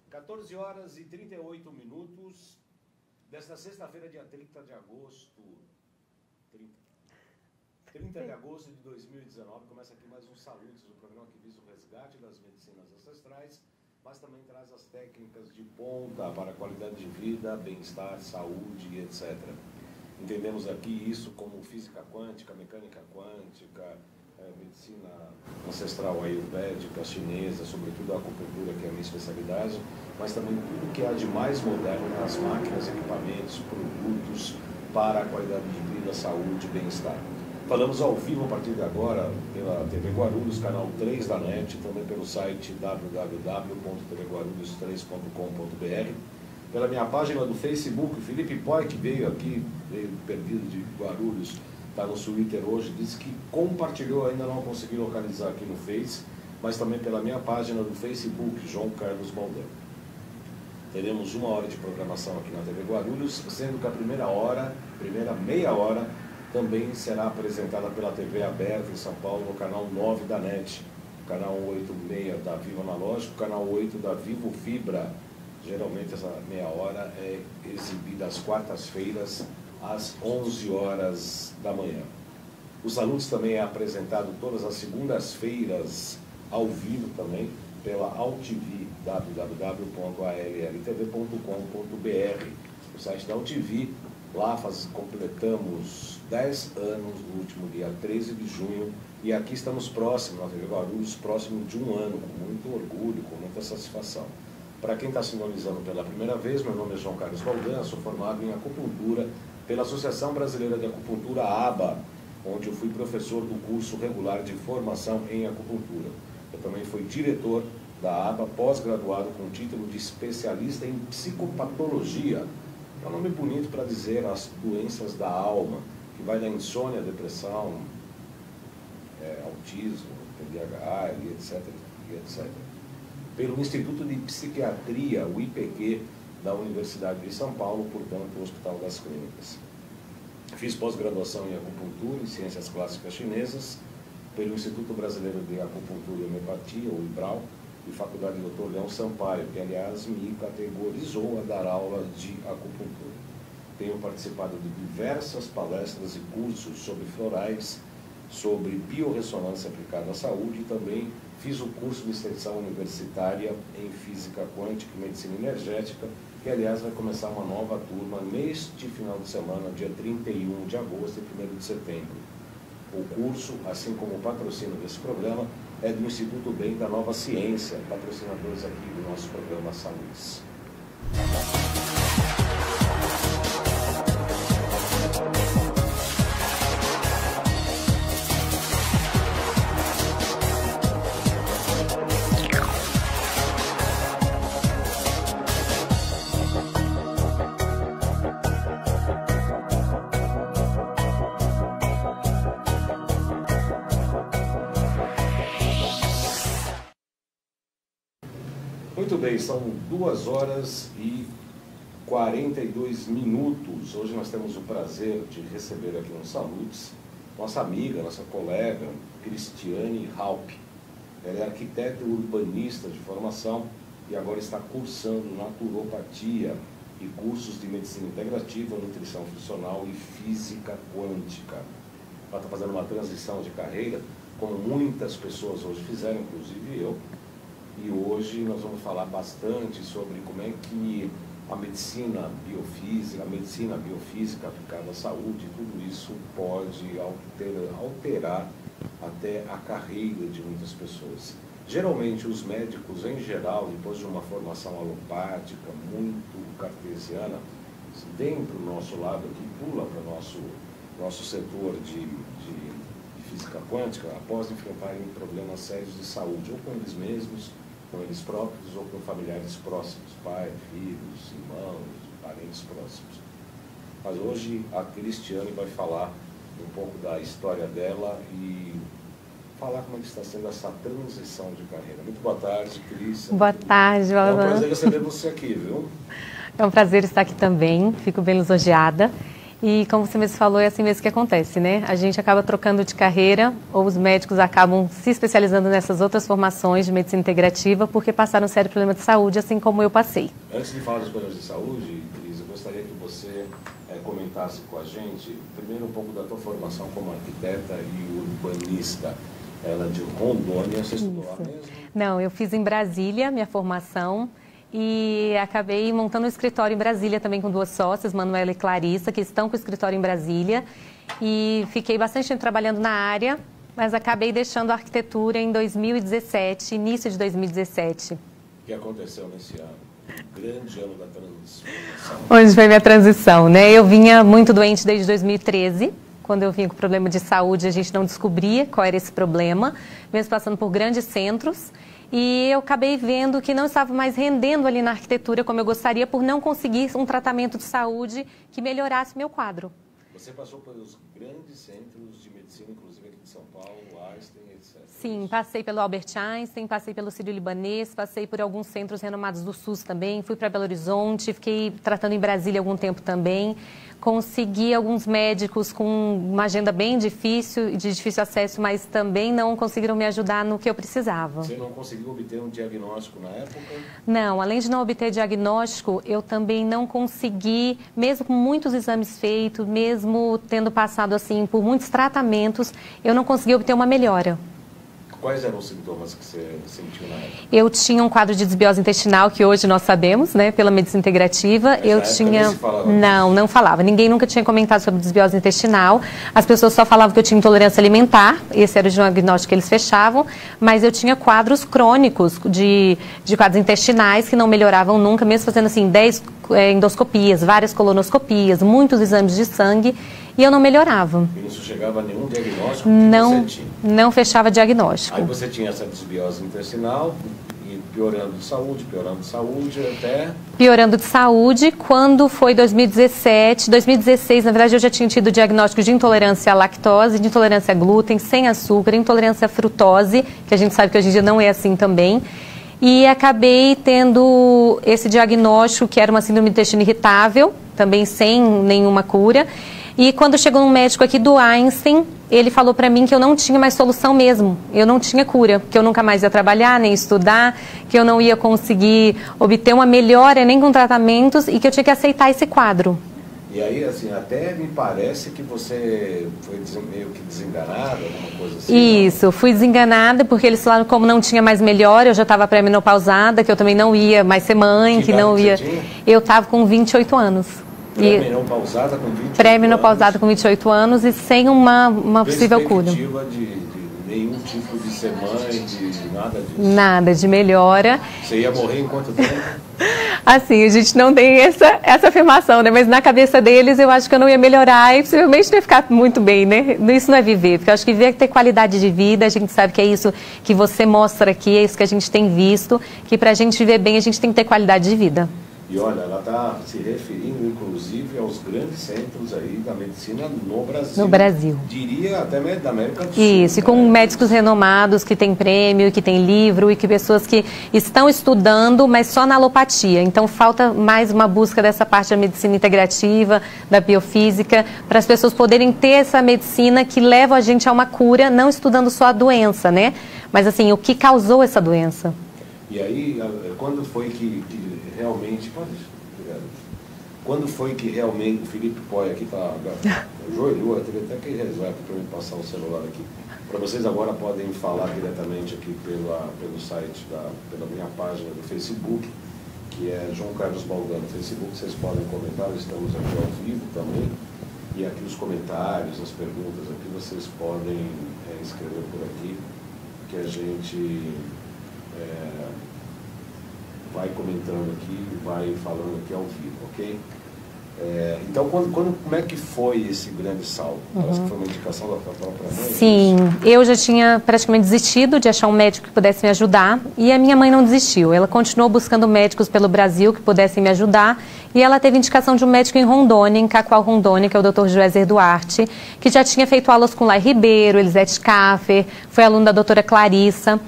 14 horas e 38 minutos desta sexta-feira, dia 30 de agosto. 30 de agosto de 2019, começa aqui mais um Saúdes, o programa que visa o resgate das medicinas ancestrais, mas também traz as técnicas de ponta para a qualidade de vida, bem-estar, saúde, etc. Entendemos aqui isso como física quântica, mecânica quântica, medicina ancestral ayurvédica, chinesa, sobretudo a acupuntura, que é a minha especialidade, mas também tudo que há de mais moderno nas máquinas, equipamentos, produtos para a qualidade de vida, saúde e bem-estar. Falamos ao vivo a partir de agora pela TV Guarulhos, canal 3 da NET, também pelo site www.tvguarulhos3.com.br, pela minha página do Facebook, Felipe Poi, que veio aqui, veio perdido de Guarulhos, está no Twitter hoje, disse que compartilhou, ainda não consegui localizar aqui no Face, mas também pela minha página do Facebook, João Carlos Baldão. Teremos 1 hora de programação aqui na TV Guarulhos, sendo que a primeira meia hora, também será apresentada pela TV aberta em São Paulo, no canal 9 da NET, canal 86 da Vivo Analógico, canal 8 da Vivo Fibra. Geralmente essa meia hora é exibida às quartas-feiras, às 11 horas da manhã. O Saludes também é apresentado todas as segundas-feiras, ao vivo também, pela AltV, www.alltv.com.br, o site da AltV. Lá completamos 10 anos no último dia 13 de junho e aqui estamos próximos, na TV Guarulhos, próximo de 1 ano, com muito orgulho, com muita satisfação. Para quem está sintonizando pela primeira vez, meu nome é João Carlos Baldão, sou formado em acupuntura pela Associação Brasileira de Acupuntura, ABA, onde eu fui professor do curso regular de formação em acupuntura. Eu também fui diretor da ABA, pós-graduado com título de especialista em psicopatologia. É um nome bonito para dizer as doenças da alma, que vai da insônia, depressão, autismo, TDAH, etc. Pelo Instituto de Psiquiatria, o IPQ, da Universidade de São Paulo, portanto, o Hospital das Clínicas. Fiz pós-graduação em acupuntura e ciências clássicas chinesas pelo Instituto Brasileiro de Acupuntura e Homeopatia, o IBRAU, e Faculdade Dr. Leão Sampaio, que, aliás, me categorizou a dar aula de acupuntura. Tenho participado de diversas palestras e cursos sobre florais, sobre biorressonância aplicada à saúde, e também fiz o curso de extensão universitária em Física Quântica e Medicina Energética, que, aliás, vai começar uma nova turma neste final de semana, dia 31 de agosto e 1º de setembro. O curso, assim como o patrocínio desse programa, é do Instituto Bem da Nova Ciência, patrocinadores aqui do nosso programa Saúdes. Muito bem, são 2 horas e 42 minutos. Hoje nós temos o prazer de receber aqui no Saludes nossa amiga, nossa colega, Cristiane Halp. Ela é arquiteta e urbanista de formação e agora está cursando naturopatia e cursos de medicina integrativa, nutrição funcional e física quântica. Ela está fazendo uma transição de carreira, como muitas pessoas hoje fizeram, inclusive eu. E hoje nós vamos falar bastante sobre como é que a medicina biofísica aplicada à saúde, tudo isso pode alterar até a carreira de muitas pessoas. Geralmente os médicos, em geral, depois de uma formação alopática, muito cartesiana, vem para o nosso lado aqui, pula para o nosso setor de física quântica, após enfrentarem problemas sérios de saúde, ou com eles mesmos, com eles próprios, ou com familiares próximos, pai, filhos, irmãos, parentes próximos. Mas hoje a Cristiane vai falar um pouco da história dela e falar como é que está sendo essa transição de carreira. Muito boa tarde, Cris. Boa tarde, Alan. É um prazer receber você aqui, viu? É um prazer estar aqui também, fico bem lisonjeada. E como você mesmo falou, é assim mesmo que acontece, né? A gente acaba trocando de carreira, ou os médicos acabam se especializando nessas outras formações de medicina integrativa porque passaram um sério problema de saúde, assim como eu passei. Antes de falar dos problemas de saúde, Cris, eu gostaria que você comentasse com a gente, primeiro um pouco da tua formação como arquiteta e urbanista. Ela é de Rondônia, você estudou lá mesmo? Não, eu fiz em Brasília minha formação. E acabei montando um escritório em Brasília também com 2 sócias, Manuela e Clarissa, que estão com o escritório em Brasília. E fiquei bastante tempo trabalhando na área, mas acabei deixando a arquitetura em 2017, início de 2017. O que aconteceu nesse ano? O grande ano da transição. Onde foi minha transição, né? Eu vinha muito doente desde 2013. Quando eu vinha com problema de saúde, a gente não descobria qual era esse problema, mesmo passando por grandes centros. E eu acabei vendo que não estava mais rendendo ali na arquitetura como eu gostaria por não conseguir um tratamento de saúde que melhorasse meu quadro. Você passou pelos grandes centros de medicina, inclusive aqui de São Paulo, Einstein, etc. Sim, passei pelo Albert Einstein, passei pelo Sírio-Libanês, passei por alguns centros renomados do SUS também, fui para Belo Horizonte, fiquei tratando em Brasília algum tempo também. Consegui alguns médicos com uma agenda bem difícil, de difícil acesso, mas também não conseguiram me ajudar no que eu precisava. Você não conseguiu obter um diagnóstico na época? Não, além de não obter diagnóstico, eu também não consegui, mesmo com muitos exames feitos, mesmo tendo passado assim por muitos tratamentos, eu não consegui obter uma melhora. Quais eram os sintomas que você sentiu na época? Eu tinha um quadro de desbiose intestinal, que hoje nós sabemos, né, pela medicina integrativa. Eu tinha... Não falava. Ninguém nunca tinha comentado sobre desbiose intestinal. As pessoas só falavam que eu tinha intolerância alimentar. Esse era o diagnóstico que eles fechavam. Mas eu tinha quadros crônicos de quadros intestinais que não melhoravam nunca, mesmo fazendo assim 10 endoscopias, várias colonoscopias, muitos exames de sangue. E eu não melhorava. E não chegava a nenhum diagnóstico não, que você tinha? Não fechava diagnóstico. Aí você tinha essa desbiose intestinal e piorando de saúde até... Piorando de saúde, quando foi 2017, 2016, na verdade eu já tinha tido diagnóstico de intolerância à lactose, de intolerância a glúten, sem açúcar, intolerância à frutose, que a gente sabe que hoje em dia não é assim também. E acabei tendo esse diagnóstico, que era uma síndrome do intestino irritável, também sem nenhuma cura. E quando chegou um médico aqui do Einstein, ele falou para mim que eu não tinha mais solução mesmo, eu não tinha cura, que eu nunca mais ia trabalhar, nem estudar, que eu não ia conseguir obter uma melhora nem com tratamentos e que eu tinha que aceitar esse quadro. E aí, assim, até me parece que você foi meio que desenganada, alguma coisa assim? Isso, não? Fui desenganada porque eles falaram que como não tinha mais melhora, eu já estava pré-menopausada, que eu também não ia mais ser mãe, que não ia... Eu estava com 28 anos. Pré-menopausada com 28 Pré-menopausada com 28 anos e sem uma possível cura. Perspectiva de nenhum tipo de ser mãe, de nada disso? Nada, de melhora. Você ia morrer em quanto tempo? Assim, a gente não tem essa afirmação, né? Mas na cabeça deles eu acho que eu não ia melhorar e possivelmente não ia ficar muito bem, né? Isso não é viver, porque eu acho que viver é ter qualidade de vida, a gente sabe que é isso que você mostra aqui, é isso que a gente tem visto, que pra gente viver bem a gente tem que ter qualidade de vida. E olha, ela está se referindo, inclusive, aos grandes centros aí da medicina no Brasil. No Brasil. Diria até da América do Sul. Isso, e com médicos renomados, que tem prêmio, que tem livro, e que pessoas que estão estudando, mas só na alopatia. Então, falta mais uma busca dessa parte da medicina integrativa, da biofísica, para as pessoas poderem ter essa medicina que leva a gente a uma cura, não estudando só a doença, né? Mas, assim, o que causou essa doença. E aí, quando foi que realmente... Obrigado. Quando foi que realmente... O Felipe Poi aqui está... Joelhou, eu teria até que rezar para me passar o celular aqui. Para vocês agora podem falar diretamente aqui pelo site, pela minha página do Facebook, que é João Carlos Baldan no Facebook. Vocês podem comentar, estamos aqui ao vivo também. E aqui os comentários, as perguntas aqui, vocês podem escrever por aqui, que a gente... vai comentando aqui, vai falando aqui ao vivo, ok? Então, como é que foi esse grande salto? Parece que foi uma indicação da própria mãe? Sim, eu já tinha praticamente desistido de achar um médico que pudesse me ajudar e a minha mãe não desistiu. Ela continuou buscando médicos pelo Brasil que pudessem me ajudar e ela teve indicação de um médico em Rondônia, em Cacoal, Rondônia, que é o Dr. Joézer Duarte, que já tinha feito aulas com Lai Ribeiro, Elisete Kaffer, foi aluno da doutora Clarissa.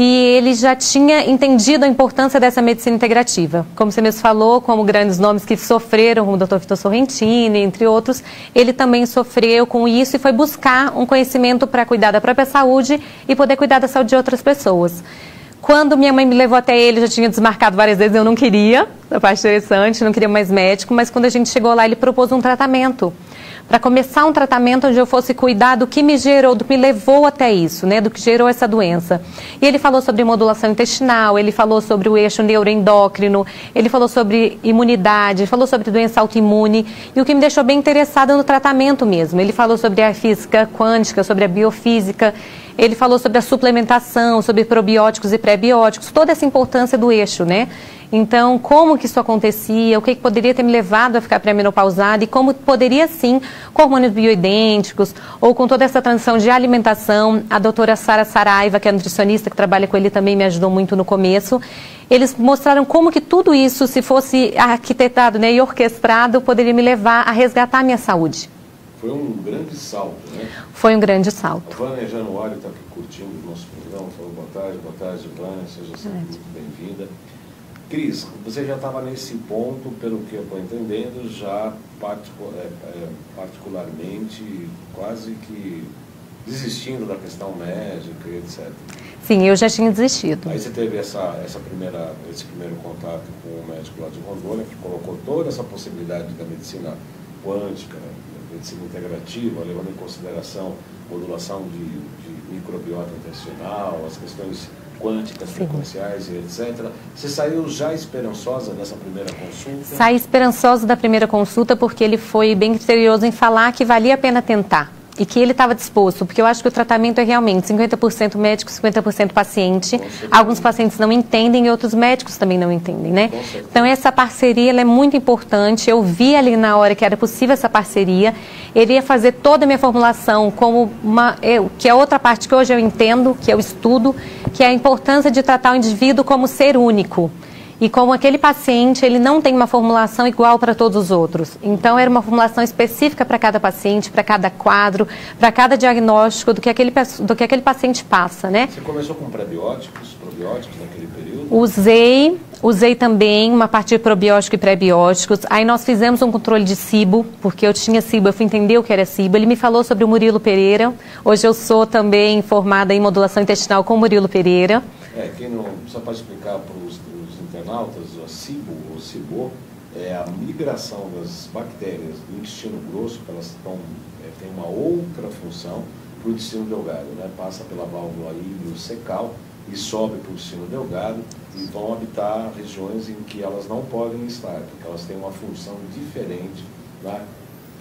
e ele já tinha entendido a importância dessa medicina integrativa. Como você mesmo falou, como grandes nomes que sofreram, como o Dr. Vitor Sorrentino, entre outros, ele também sofreu com isso e foi buscar um conhecimento para cuidar da própria saúde e poder cuidar da saúde de outras pessoas. Quando minha mãe me levou até ele, já tinha desmarcado várias vezes, eu não queria, a parte interessante, não queria mais médico, mas quando a gente chegou lá, ele propôs um tratamento. Para começar um tratamento onde eu fosse cuidar do que me gerou, do que me levou até isso, né, do que gerou essa doença. E ele falou sobre modulação intestinal, ele falou sobre o eixo neuroendócrino, ele falou sobre imunidade, falou sobre doença autoimune, e o que me deixou bem interessada no tratamento mesmo. Ele falou sobre a física quântica, sobre a biofísica, ele falou sobre a suplementação, sobre probióticos e pré-bióticos, toda essa importância do eixo, né? Então, como que isso acontecia, o que poderia ter me levado a ficar pré-menopausada e como poderia sim, com hormônios bioidênticos ou com toda essa transição de alimentação. A doutora Sara Saraiva, que é nutricionista, que trabalha com ele, também me ajudou muito no começo. Eles mostraram como que tudo isso, se fosse arquitetado, né, e orquestrado, poderia me levar a resgatar a minha saúde. Foi um grande salto, né? Foi um grande salto. A Vânia Januário está aqui curtindo o nosso programa, falou boa tarde, Vânia, seja sempre muito bem-vinda. Cris, você já estava nesse ponto, pelo que eu estou entendendo, já particularmente quase que desistindo da questão médica e etc. Sim, eu já tinha desistido. Aí você teve esse primeiro contato com o médico lá de Rondônia, que colocou toda essa possibilidade da medicina quântica, medicina integrativa, levando em consideração modulação de microbiota intestinal, as questões quânticas, frequenciais e etc. Você saiu já esperançosa dessa primeira consulta? Saí esperançosa da primeira consulta porque ele foi bem criterioso em falar que valia a pena tentar. E que ele estava disposto, porque eu acho que o tratamento é realmente 50% médico, 50% paciente. Alguns pacientes não entendem e outros médicos também não entendem, né? Então essa parceria ela é muito importante. Eu vi ali na hora que era possível essa parceria. Ele ia fazer toda a minha formulação como que é outra parte que hoje eu entendo, que é o estudo, que é a importância de tratar o indivíduo como ser único. E como aquele paciente, ele não tem uma formulação igual para todos os outros. Então, era uma formulação específica para cada paciente, para cada quadro, para cada diagnóstico do que aquele paciente passa, né? Você começou com probióticos naquele período? Usei também uma parte de probiótico e pré-bióticos. Aí nós fizemos um controle de SIBO, porque eu tinha SIBO, eu fui entender o que era SIBO. Ele me falou sobre o Murilo Pereira. Hoje eu sou também formada em modulação intestinal com o Murilo Pereira. Quem não, só para explicar para os internautas, a SIBO ou SIBO é a migração das bactérias do intestino grosso, que elas têm uma outra função, para o intestino delgado, né? Passa pela válvula iliocecal e sobe para o intestino delgado e vão habitar regiões em que elas não podem estar, porque elas têm uma função diferente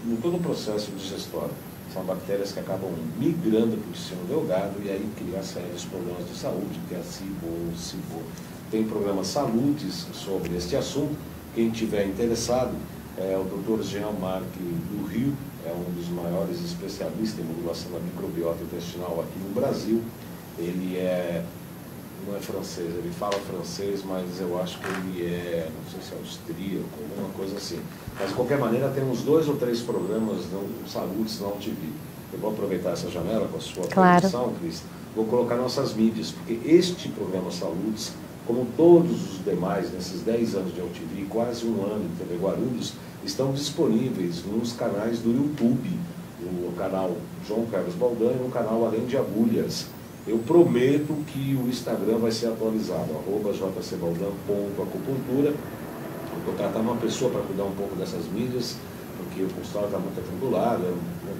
em todo o processo digestório. São bactérias que acabam migrando para o intestino delgado e aí criam sérios problemas de saúde, que é a SIBO ou SIBO. Tem programas Saludes sobre este assunto. Quem tiver interessado é o Dr. Jean-Marc do Rio, é um dos maiores especialistas em modulação da microbiota intestinal aqui no Brasil. Ele não é francês, ele fala francês, mas eu acho que ele não sei se é austríaco, alguma coisa assim. Mas de qualquer maneira tem uns 2 ou 3 programas Saludes na TV. Eu vou aproveitar essa janela com a sua permissão, Cris. Vou colocar nossas mídias, porque este programa Saludes, como todos os demais, nesses 10 anos de UTV, quase um ano de TV Guarulhos, estão disponíveis nos canais do YouTube, no canal João Carlos Baldan e no canal Além de Agulhas. Eu prometo que o Instagram vai ser atualizado, @jcbaldan.acupuntura. Vou contratar uma pessoa para cuidar um pouco dessas mídias, porque o consultório está muito atribulado, é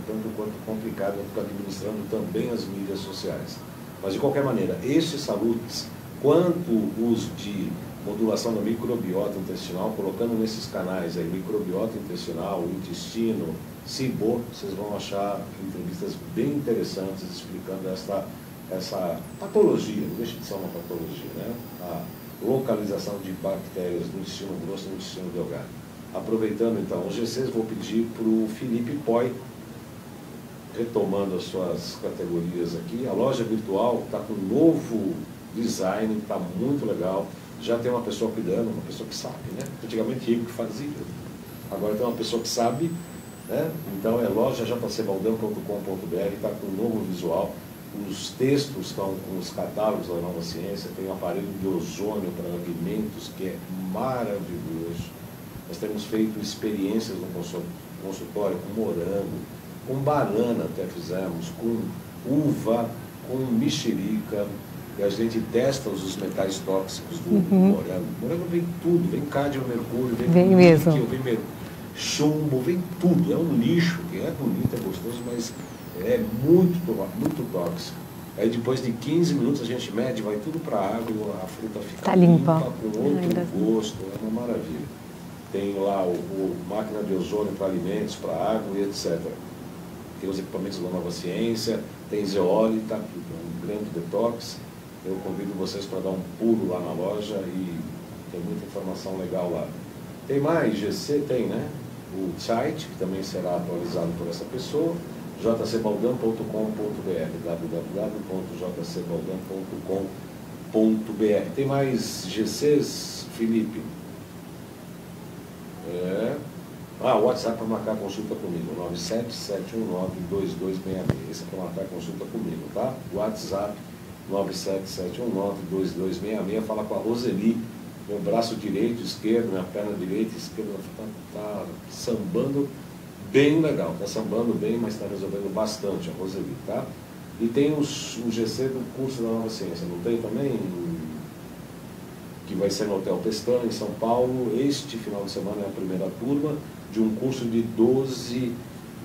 tanto quanto complicado eu ficar administrando também as mídias sociais. Mas, de qualquer maneira, estes saludes, quanto os de modulação da microbiota intestinal, colocando nesses canais aí, microbiota intestinal, intestino, SIBO, vocês vão achar entrevistas bem interessantes explicando essa patologia, não deixa de ser uma patologia, né? A localização de bactérias no intestino grosso e no intestino delgado. Aproveitando então os GCs, vou pedir para o Felipe Poi, retomando as suas categorias aqui, a loja virtual está com um novo design, está muito legal, já tem uma pessoa cuidando, uma pessoa que sabe, né? Antigamente eu que fazia, agora tem uma pessoa que sabe, né? Então é lojajcbaldan.com.br, está com um novo visual, os textos estão com os catálogos da Nova Ciência, tem um aparelho de ozônio para alimentos que é maravilhoso. Nós temos feito experiências no consultório com morango, com banana até fizemos, com uva, com mexerica, e a gente testa os metais tóxicos do morango. O morango vem tudo, vem cádmio, mercúrio, vem níquel, vem chumbo, vem tudo. É um lixo, que é bonito, é gostoso, mas é muito tóxico. Aí depois de 15 minutos a gente mede, vai tudo para a água e a fruta fica limpa, com outro gosto, é uma maravilha. Tem lá o máquina de ozônio para alimentos, para água e etc. Tem os equipamentos da Nova Ciência, tem zeólita, que é um grande detox. Eu convido vocês para dar um pulo lá na loja e tem muita informação legal lá. Tem mais GC? Tem, né? O site, que também será atualizado por essa pessoa, jcbaldan.com.br, www.jcbaldan.com.br. Tem mais GCs, Felipe? O WhatsApp para marcar consulta comigo, 977192266. Esse é para marcar consulta comigo, tá? WhatsApp 977192266. Fala com a Roseli, meu braço direito, esquerdo, minha perna direita, esquerda, tá sambando bem legal, tá sambando bem, mas está resolvendo bastante a Roseli, tá? E tem o GC do curso da Nova Ciência, não tem também? Que vai ser no Hotel Pestana, em São Paulo. Este final de semana é a primeira turma de um curso de 12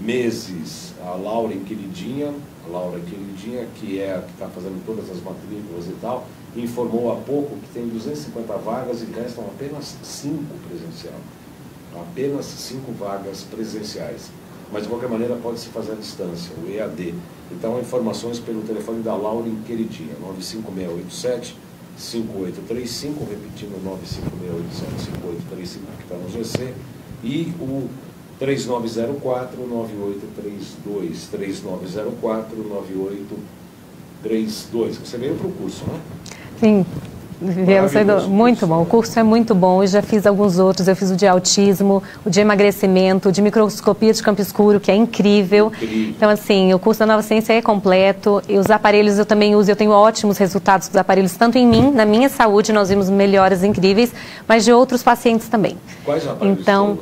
meses. A Laura Queridinha, que é a que está fazendo todas as matrículas e tal, informou há pouco que tem 250 vagas e restam apenas 5 presencial. Apenas 5 vagas presenciais. Mas de qualquer maneira pode-se fazer à distância, o EAD. Então, informações pelo telefone da Laura Queridinha, 95687 5835, repetindo 95687-5835, que está no GC, e o 3904-9832, 3904-9832. Você veio para o curso, né? Sim. Muito bom, o curso é muito bom, eu já fiz alguns outros, eu fiz o de autismo, o de emagrecimento, o de microscopia de campo escuro, que é incrível. Então, assim, o curso da Nova Ciência é completo, e os aparelhos eu também uso, eu tenho ótimos resultados dos aparelhos, tanto em mim, na minha saúde, nós vimos melhoras incríveis, mas de outros pacientes também. Quais aparelhos? Então,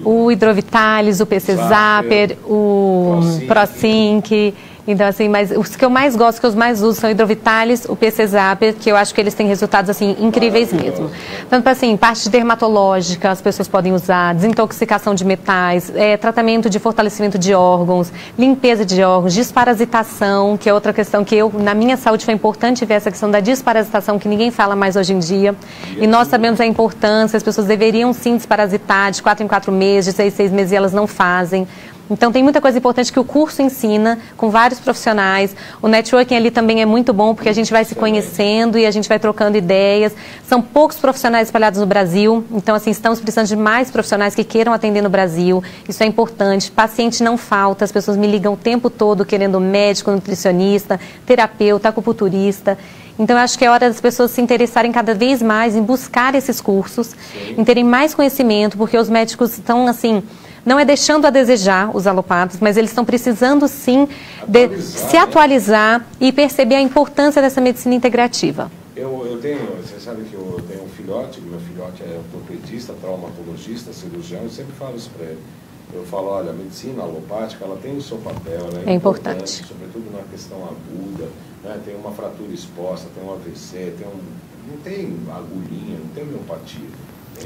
o Hidrovitalis, o PC Zapper, o ProSync. Então, assim, mas os que eu mais gosto, que eu mais uso, são o Hidrovitalis, o PC Zapper, que eu acho que eles têm resultados, assim, incríveis mesmo. Tanto, assim, parte dermatológica, as pessoas podem usar, desintoxicação de metais, tratamento de fortalecimento de órgãos, limpeza de órgãos, desparasitação, que é outra questão que na minha saúde foi importante ver essa questão da desparasitação, que ninguém fala mais hoje em dia. E nós sabemos a importância, as pessoas deveriam sim desparasitar de 4 em 4 meses, de 6 em 6 meses, e elas não fazem. Então, tem muita coisa importante que o curso ensina, com vários profissionais. O networking ali também é muito bom, porque a gente vai se conhecendo e a gente vai trocando ideias. São poucos profissionais espalhados no Brasil. Então, assim, estamos precisando de mais profissionais que queiram atender no Brasil. Isso é importante. Paciente não falta. As pessoas me ligam o tempo todo querendo médico, nutricionista, terapeuta, acupunturista. Então, eu acho que é hora das pessoas se interessarem cada vez mais em buscar esses cursos, em terem mais conhecimento, porque os médicos estão, assim... Não é deixando a desejar os alopatas, mas eles estão precisando sim se atualizar e perceber a importância dessa medicina integrativa. Você sabe que eu tenho um filhote, meu filhote é ortopedista, traumatologista, cirurgião, eu sempre falo isso para ele. Eu falo, olha, a medicina alopática, ela tem o seu papel, ela é importante, sobretudo na questão aguda, né? Tem uma fratura exposta, tem um AVC, não tem agulhinha, não tem homeopatia.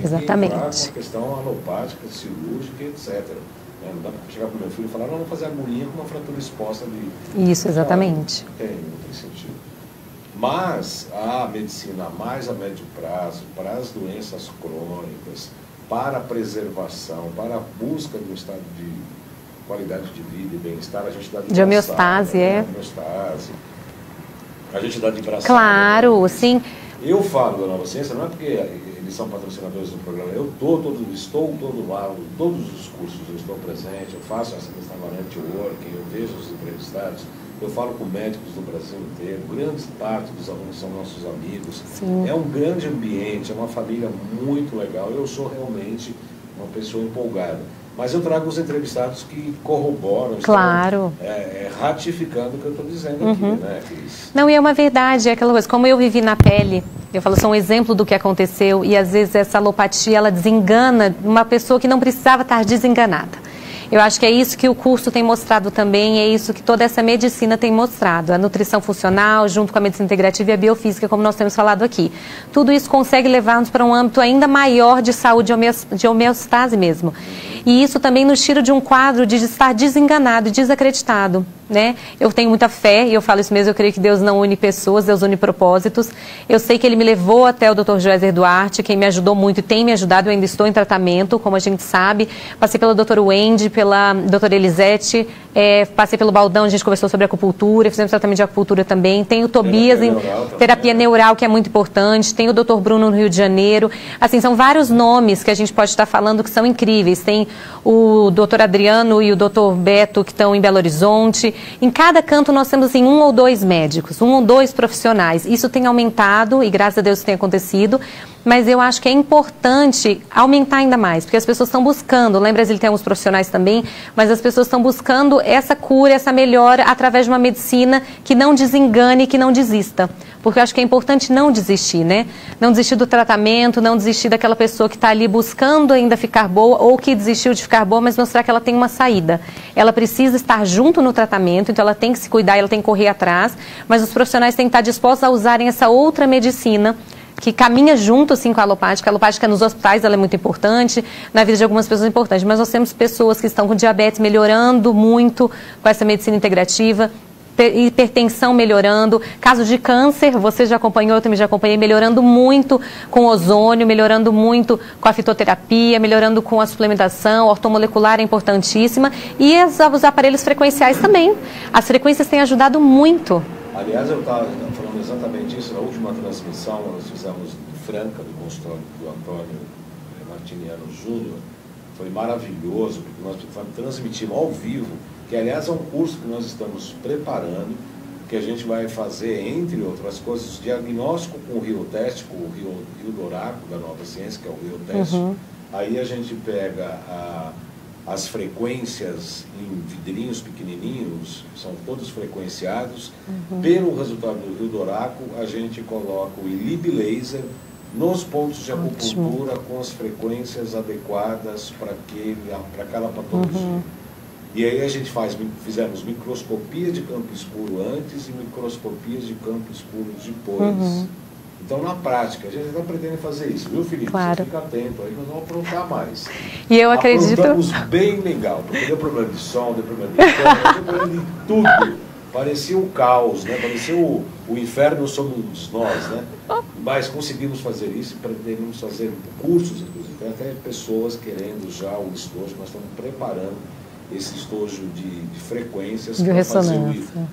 Exatamente. Com a questão alopática, cirúrgica, etc. Não dá para chegar para o meu filho e falar, não, vamos fazer agulhinha com uma fratura exposta de... Isso, exatamente. Não tem sentido. Mas a medicina mais a médio prazo, para as doenças crônicas, para a preservação, para a busca de um estado de qualidade de vida e bem-estar, a gente dá de homeostase, homeostase. A gente dá de braçada. Claro, sim. Eu falo da Nova Ciência, não é porque eles são patrocinadores do programa, eu estou todo lá, todos os cursos, eu estou presente, eu faço essa questão da networking, eu vejo os entrevistados, eu falo com médicos do Brasil inteiro, grande parte dos alunos são nossos amigos. Sim. É um grande ambiente, é uma família muito legal, eu sou realmente uma pessoa empolgada. Mas eu trago os entrevistados que corroboram, claro, ratificando o que eu estou dizendo aqui, né, Cris? Não, e é uma verdade, é aquela coisa, como eu vivi na pele, eu falo, sou um exemplo do que aconteceu, e às vezes essa alopatia, ela desengana uma pessoa que não precisava estar desenganada. Eu acho que é isso que o curso tem mostrado também, é isso que toda essa medicina tem mostrado. A nutrição funcional, junto com a medicina integrativa e a biofísica, como nós temos falado aqui. Tudo isso consegue levar-nos para um âmbito ainda maior de saúde, de homeostase mesmo. E isso também nos tira de um quadro de estar desenganado e desacreditado, né? Eu tenho muita fé, e eu falo isso mesmo, eu creio que Deus não une pessoas, Deus une propósitos. Eu sei que Ele me levou até o Dr. Joézer Duarte, quem me ajudou muito e tem me ajudado, eu ainda estou em tratamento, como a gente sabe. Passei pela doutora Wendy, pela doutora Elisete, passei pelo Baldão, a gente conversou sobre acupuntura, fizemos tratamento de acupuntura também. Tem o Tobias, terapia neural, que é muito importante. Tem o Dr. Bruno no Rio de Janeiro. Assim, são vários nomes que a gente pode estar falando que são incríveis. Tem o Dr. Adriano e o Dr. Beto, que estão em Belo Horizonte. Em cada canto nós temos assim, 1 ou 2 médicos, 1 ou 2 profissionais. Isso tem aumentado e graças a Deus isso tem acontecido. Mas eu acho que é importante aumentar ainda mais, porque as pessoas estão buscando, lá em Brasília tem uns profissionais também, mas as pessoas estão buscando essa cura, essa melhora através de uma medicina que não desengane, que não desista. Porque eu acho que é importante não desistir, né? Não desistir do tratamento, não desistir daquela pessoa que está ali buscando ainda ficar boa ou que desistiu de ficar boa, mas mostrar que ela tem uma saída. Ela precisa estar junto no tratamento, então ela tem que se cuidar, ela tem que correr atrás, mas os profissionais têm que estar dispostos a usarem essa outra medicina que caminha junto, assim, com a alopática. A alopática nos hospitais, ela é muito importante, na vida de algumas pessoas é importante, mas nós temos pessoas que estão com diabetes melhorando muito com essa medicina integrativa, hipertensão melhorando, caso de câncer, você já acompanhou, eu também já acompanhei, melhorando muito com ozônio, melhorando muito com a fitoterapia, melhorando com a suplementação, a ortomolecular é importantíssima, e os aparelhos frequenciais também. As frequências têm ajudado muito. Aliás, eu estava falando exatamente isso na última transmissão, nós fizemos em Franca, do consultório do Antônio Martiniano Júnior. Foi maravilhoso, porque nós transmitimos ao vivo, que aliás é um curso que nós estamos preparando, que a gente vai fazer, entre outras coisas, diagnóstico com o Rioteste, com o Rio Doraco, da Nova Ciência, que é o Rioteste. Aí a gente pega as frequências em vidrinhos pequenininhos, são todos frequenciados. Pelo resultado do Rio Doraco, a gente coloca o ILIB laser nos pontos de acupuntura com as frequências adequadas para aquela patologia. E aí a gente fizemos microscopia de campo escuro antes e microscopias de campo escuro depois. Então, na prática, a gente está pretendendo fazer isso, viu, Felipe? Claro. Você fica atento aí, nós vamos aprontar mais. E eu acredito... Aprontamos bem legal, porque deu problema de som, deu problema de câmera, deu problema de tudo. Parecia um caos, né? Parecia o inferno somos nós, né? Mas conseguimos fazer isso e pretendemos fazer cursos, inclusive. Tem até pessoas querendo já o estojo, nós estamos preparando esse estojo de frequências para fazer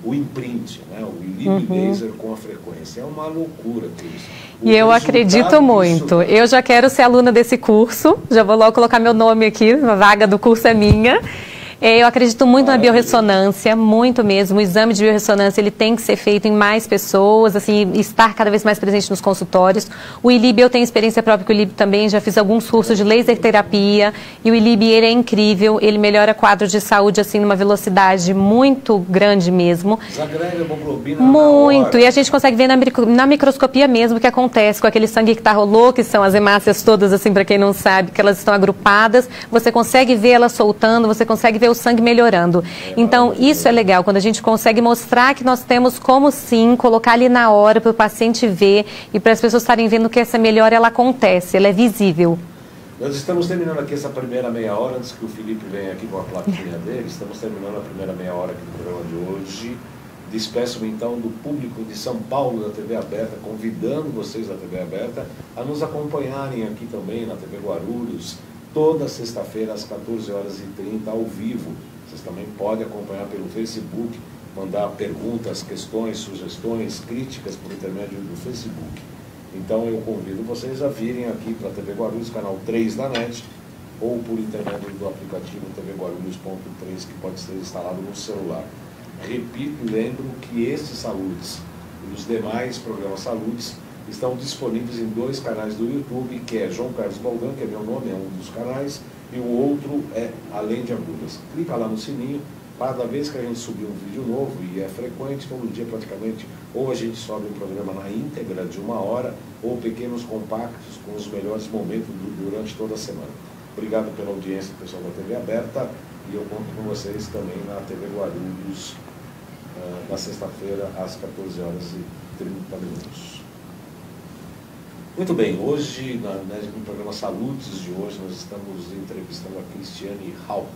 o imprint, né? O ILIB laser com a frequência. É uma loucura isso. E eu acredito muito. Eu já quero ser aluna desse curso, já vou logo colocar meu nome aqui, a vaga do curso é minha. Eu acredito muito na biorressonância, muito mesmo. O exame de biorressonância ele tem que ser feito em mais pessoas, assim, estar cada vez mais presente nos consultórios. O ILIB, eu tenho experiência própria com o ILIB também, já fiz alguns cursos de laser terapia. E o ILIB, ele é incrível, ele melhora quadros de saúde, assim, numa velocidade muito grande mesmo. Desagrega a hemoglobina muito, e a gente consegue ver na microscopia mesmo o que acontece com aquele sangue que rolou, que são as hemácias todas, assim, para quem não sabe, que elas estão agrupadas. Você consegue ver elas soltando, você consegue ver o sangue melhorando. Então, isso é legal, quando a gente consegue mostrar que nós temos como sim, colocar ali na hora para o paciente ver e para as pessoas estarem vendo que essa melhora, ela acontece, ela é visível. Nós estamos terminando aqui essa primeira meia hora, antes que o Felipe venha aqui com a plaquinha dele, estamos terminando a primeira meia hora aqui do programa de hoje. Despeço-me então do público de São Paulo da TV Aberta, convidando vocês da TV Aberta a nos acompanharem aqui também na TV Guarulhos, toda sexta-feira às 14h30 ao vivo. Vocês também podem acompanhar pelo Facebook, mandar perguntas, questões, sugestões, críticas por intermédio do Facebook. Então eu convido vocês a virem aqui para a TV Guarulhos, canal 3 da NET, ou por intermédio do aplicativo tvguarulhos.3, que pode ser instalado no celular. Repito e lembro que este Saúdes e os demais programas Saúdes estão disponíveis em 2 canais do YouTube, que é João Carlos Baldan, que é meu nome, é um dos canais, e o outro é Além de Agulhas. Clica lá no sininho, cada vez que a gente subir um vídeo novo, e é frequente, todo dia praticamente, ou a gente sobe um programa na íntegra de 1 hora, ou pequenos compactos com os melhores momentos durante toda a semana. Obrigado pela audiência, pessoal da TV Aberta, e eu conto com vocês também na TV Guarulhos, na sexta-feira, às 14h30. Muito bem, hoje, no programa Saludes de hoje, nós estamos entrevistando a Cristiane Halp,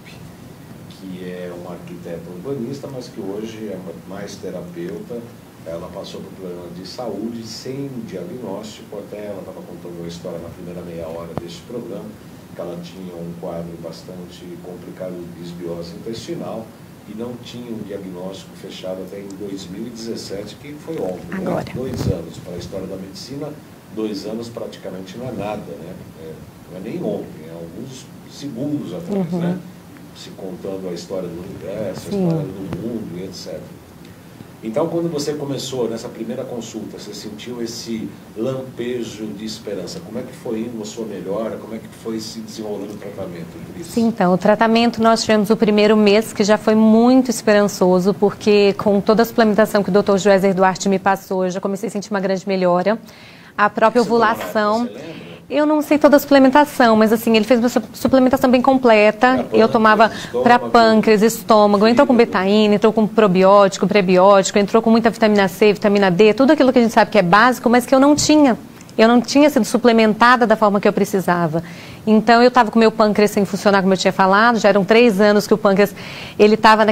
que é uma arquiteta urbanista, mas que hoje é mais terapeuta. Ela passou por problema de saúde sem diagnóstico, até ela estava contando uma história na primeira meia hora deste programa, que ela tinha um quadro bastante complicado de desbiose intestinal e não tinha um diagnóstico fechado até em 2017, que foi ontem, né? 2 anos para a história da medicina. 2 anos praticamente não é nada, né? Não é nem ontem, é alguns segundos atrás, né? Se contando a história do universo, a história do mundo e etc. Então, quando você começou nessa primeira consulta, você sentiu esse lampejo de esperança? Como é que foi indo a sua melhora? Como é que foi se desenvolvendo o tratamento, Cris? Sim, então, o tratamento nós tivemos o primeiro mês, que já foi muito esperançoso, porque com toda a suplementação que o Dr. Joézer Duarte me passou, eu já comecei a sentir uma grande melhora. A própria ovulação, eu não sei toda a suplementação, mas assim, ele fez uma suplementação bem completa. Eu tomava para pâncreas, estômago, entrou com betaína, entrou com probiótico, prebiótico, entrou com muita vitamina C, vitamina D, tudo aquilo que a gente sabe que é básico, mas que eu não tinha. Eu não tinha sido suplementada da forma que eu precisava. Então, eu estava com o meu pâncreas sem funcionar, como eu tinha falado. Já eram 3 anos que o pâncreas, ele estava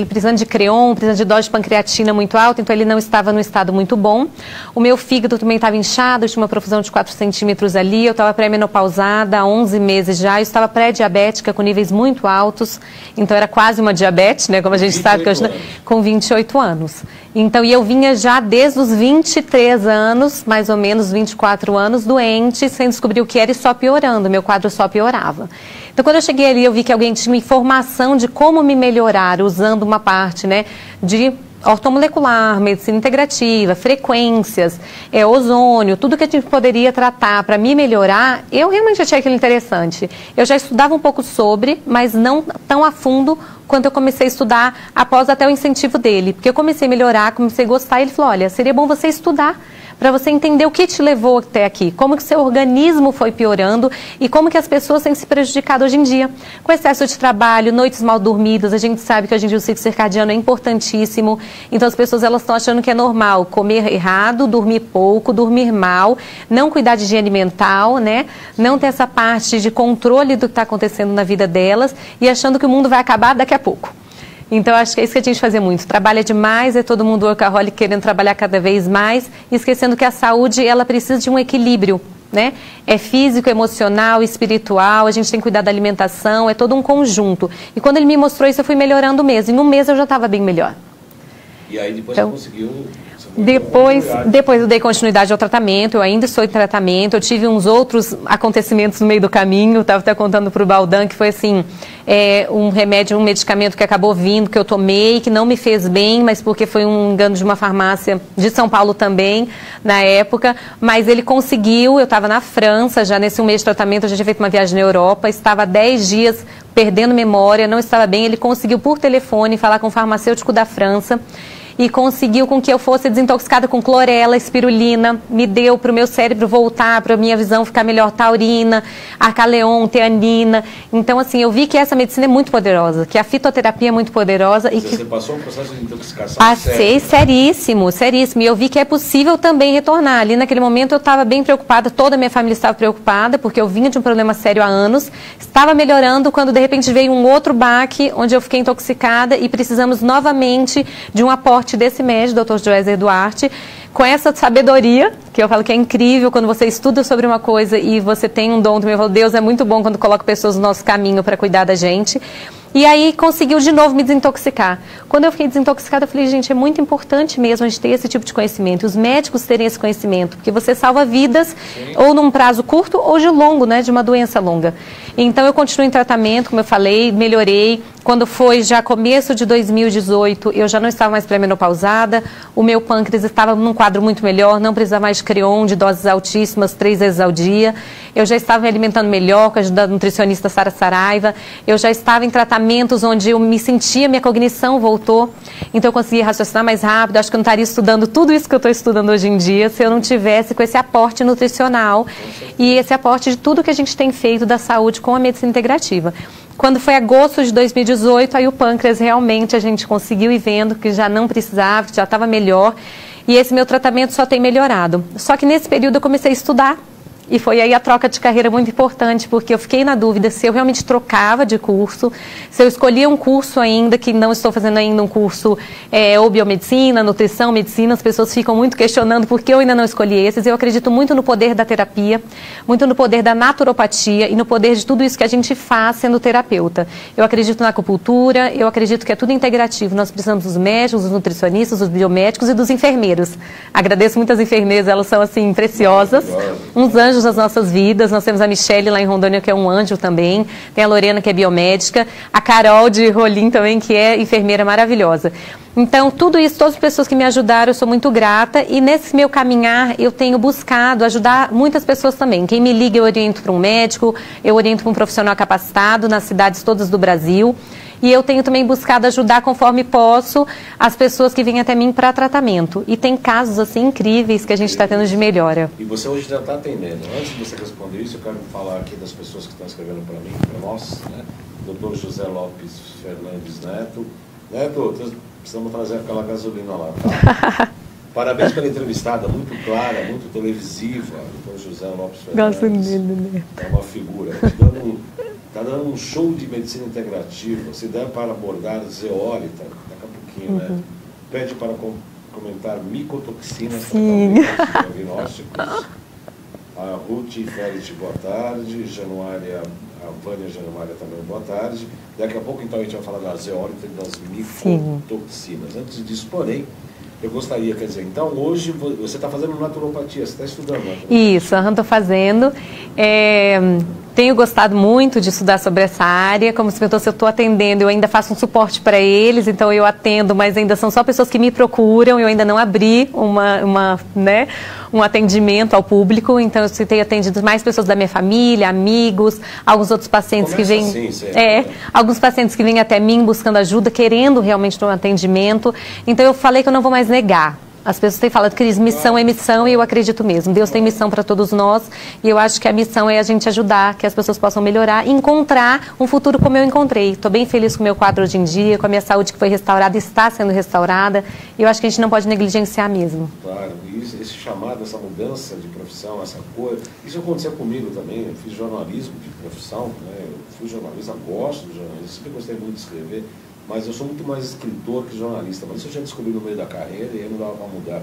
precisando de creon, precisando de dose de pancreatina muito alta, então ele não estava no estado muito bom. O meu fígado também estava inchado, eu tinha uma profusão de 4 centímetros ali, eu estava pré-menopausada há 11 meses já, eu estava pré-diabética com níveis muito altos, então era quase uma diabetes, né, como a gente sabe, que eu, com 28 anos. Então, e eu vinha já desde os 23 anos, mais ou menos 24 anos, doente, sem descobrir o que era e só piorando, meu quadro só piorava. Então, quando eu cheguei ali, eu vi que alguém tinha informação de como me melhorar, usando uma parte, né, de ortomolecular, medicina integrativa, frequências, ozônio, tudo que a gente poderia tratar para me melhorar, eu realmente achei aquilo interessante. Eu já estudava um pouco sobre, mas não tão a fundo quando eu comecei a estudar após até o incentivo dele. Porque eu comecei a melhorar, comecei a gostar, e ele falou, olha, seria bom você estudar para você entender o que te levou até aqui, como que seu organismo foi piorando e como que as pessoas têm se prejudicado hoje em dia. Com excesso de trabalho, noites mal dormidas, a gente sabe que hoje em dia o ciclo circadiano é importantíssimo, então as pessoas elas estão achando que é normal comer errado, dormir pouco, dormir mal, não cuidar de higiene mental, né? Não ter essa parte de controle do que está acontecendo na vida delas e achando que o mundo vai acabar daqui a pouco. Então, acho que é isso que a gente fazia muito. Trabalha demais, é todo mundo workaholic querendo trabalhar cada vez mais, esquecendo que a saúde, ela precisa de um equilíbrio, né? É físico, emocional, espiritual, a gente tem que cuidar da alimentação, é todo um conjunto. E quando ele me mostrou isso, eu fui melhorando mesmo. Em um mês eu já estava bem melhor. E aí depois você conseguiu... Depois eu dei continuidade ao tratamento, eu ainda estou em tratamento, eu tive uns outros acontecimentos no meio do caminho, estava até contando para o Baldan, que foi assim, um remédio, um medicamento que acabou vindo, que eu tomei, que não me fez bem, mas porque foi um engano de uma farmácia de São Paulo também, na época, mas ele conseguiu, eu estava na França, já nesse mês de tratamento, eu já tinha feito uma viagem na Europa, estava 10 dias perdendo memória, não estava bem, ele conseguiu por telefone falar com o farmacêutico da França, e conseguiu com que eu fosse desintoxicada com clorela, espirulina, me deu para o meu cérebro voltar, para a minha visão ficar melhor, taurina, arcaleon, teanina. Então, assim, eu vi que essa medicina é muito poderosa, que a fitoterapia é muito poderosa. E que você passou um processo de intoxicação Passei seríssimo, seríssimo. E eu vi que é possível também retornar. Ali naquele momento eu estava bem preocupada, toda a minha família estava preocupada, porque eu vinha de um problema sério há anos, estava melhorando quando de repente veio um outro baque, onde eu fiquei intoxicada e precisamos novamente de um aporte desse médico, Dr. Joézer Duarte, com essa sabedoria, que eu falo que é incrível quando você estuda sobre uma coisa e você tem um dom também. Eu falo, Deus é muito bom quando coloca pessoas no nosso caminho para cuidar da gente. E aí conseguiu de novo me desintoxicar. Quando eu fiquei desintoxicada, eu falei, gente, é muito importante mesmo a gente ter esse tipo de conhecimento, os médicos terem esse conhecimento, porque você salva vidas, ou num prazo curto ou de longo, né, de uma doença longa. Então eu continuo em tratamento, como eu falei, melhorei, Quando foi já começo de 2018, eu já não estava mais pré-menopausada, o meu pâncreas estava num quadro muito melhor, não precisava mais de Creon, de doses altíssimas, 3 vezes ao dia. Eu já estava me alimentando melhor com a ajuda da nutricionista Sara Saraiva. Eu já estava em tratamentos onde eu me sentia, minha cognição voltou. Então eu conseguia raciocinar mais rápido. Acho que eu não estaria estudando tudo isso que eu estou estudando hoje em dia se eu não tivesse com esse aporte nutricional e esse aporte de tudo que a gente tem feito da saúde com a medicina integrativa. Quando foi agosto de 2018, aí o pâncreas realmente a gente conseguiu ir vendo que já não precisava, que já estava melhor. E esse meu tratamento só tem melhorado. Só que nesse período eu comecei a estudar. E foi aí a troca de carreira muito importante, porque eu fiquei na dúvida se eu realmente trocava de curso, se eu escolhia um curso ainda, que não estou fazendo ainda um curso ou biomedicina, nutrição, medicina. As pessoas ficam muito questionando por que eu ainda não escolhi esses. Eu acredito muito no poder da terapia, muito no poder da naturopatia e no poder de tudo isso que a gente faz sendo terapeuta. Eu acredito na acupuntura, eu acredito que é tudo integrativo. Nós precisamos dos médicos, dos nutricionistas, dos biomédicos e dos enfermeiros. Agradeço muito as enfermeiras, elas são assim preciosas, uns anjos das nossas vidas. Nós temos a Michele lá em Rondônia, que é um anjo também, tem a Lorena, que é biomédica, a Carol de Rolim também, que é enfermeira maravilhosa. Então, tudo isso, todas as pessoas que me ajudaram, eu sou muito grata, e nesse meu caminhar eu tenho buscado ajudar muitas pessoas também. Quem me liga eu oriento para um médico, eu oriento para um profissional capacitado nas cidades todas do Brasil. E eu tenho também buscado ajudar, conforme posso, as pessoas que vêm até mim para tratamento. E tem casos, assim, incríveis que a gente está tendo de melhora. E você hoje já está atendendo. Antes de você responder isso, eu quero falar aqui das pessoas que estão escrevendo para mim, para nós, né? Dr. José Lopes Fernandes Neto. Neto, precisamos trazer aquela gasolina lá, tá? Parabéns pela entrevistada, muito clara, muito televisiva. Dr. José Lopes Fernandes. Gosto dele. É uma figura. Está dando um show de medicina integrativa. Se der para abordar zeólita, daqui a pouquinho, né? Pede para comentar micotoxinas para diagnósticos. A Ruth Félix, boa tarde. Januária, a Vânia Januária também, boa tarde. Daqui a pouco, então, a gente vai falar da zeólita e das micotoxinas. Antes disso, porém, eu gostaria, quer dizer, então hoje você está fazendo naturopatia, você está estudando naturopatia. Isso, estou fazendo. Tenho gostado muito de estudar sobre essa área. Como você perguntou, se eu estou atendendo, eu ainda faço um suporte para eles, então eu atendo, mas ainda são só pessoas que me procuram, eu ainda não abri um atendimento ao público, então eu tenho atendido mais pessoas da minha família, amigos, alguns outros pacientes que vêm... alguns pacientes que vêm até mim buscando ajuda, querendo realmente um atendimento. Então eu falei que eu não vou mais negar. As pessoas têm falado, Cris, missão é missão, e eu acredito mesmo. Deus tem missão para todos nós, e eu acho que a missão é a gente ajudar, que as pessoas possam melhorar e encontrar um futuro como eu encontrei. Estou bem feliz com o meu quadro hoje em dia, com a minha saúde que foi restaurada, está sendo restaurada, e eu acho que a gente não pode negligenciar mesmo. Claro, e esse chamado, essa mudança de profissão, essa coisa, isso aconteceu comigo também. Eu fiz jornalismo de profissão, né? Eu fui jornalista, gosto de jornalismo, sempre gostei muito de escrever. Mas eu sou muito mais escritor que jornalista. Mas isso eu já descobri no meio da carreira e aí não dava para mudar.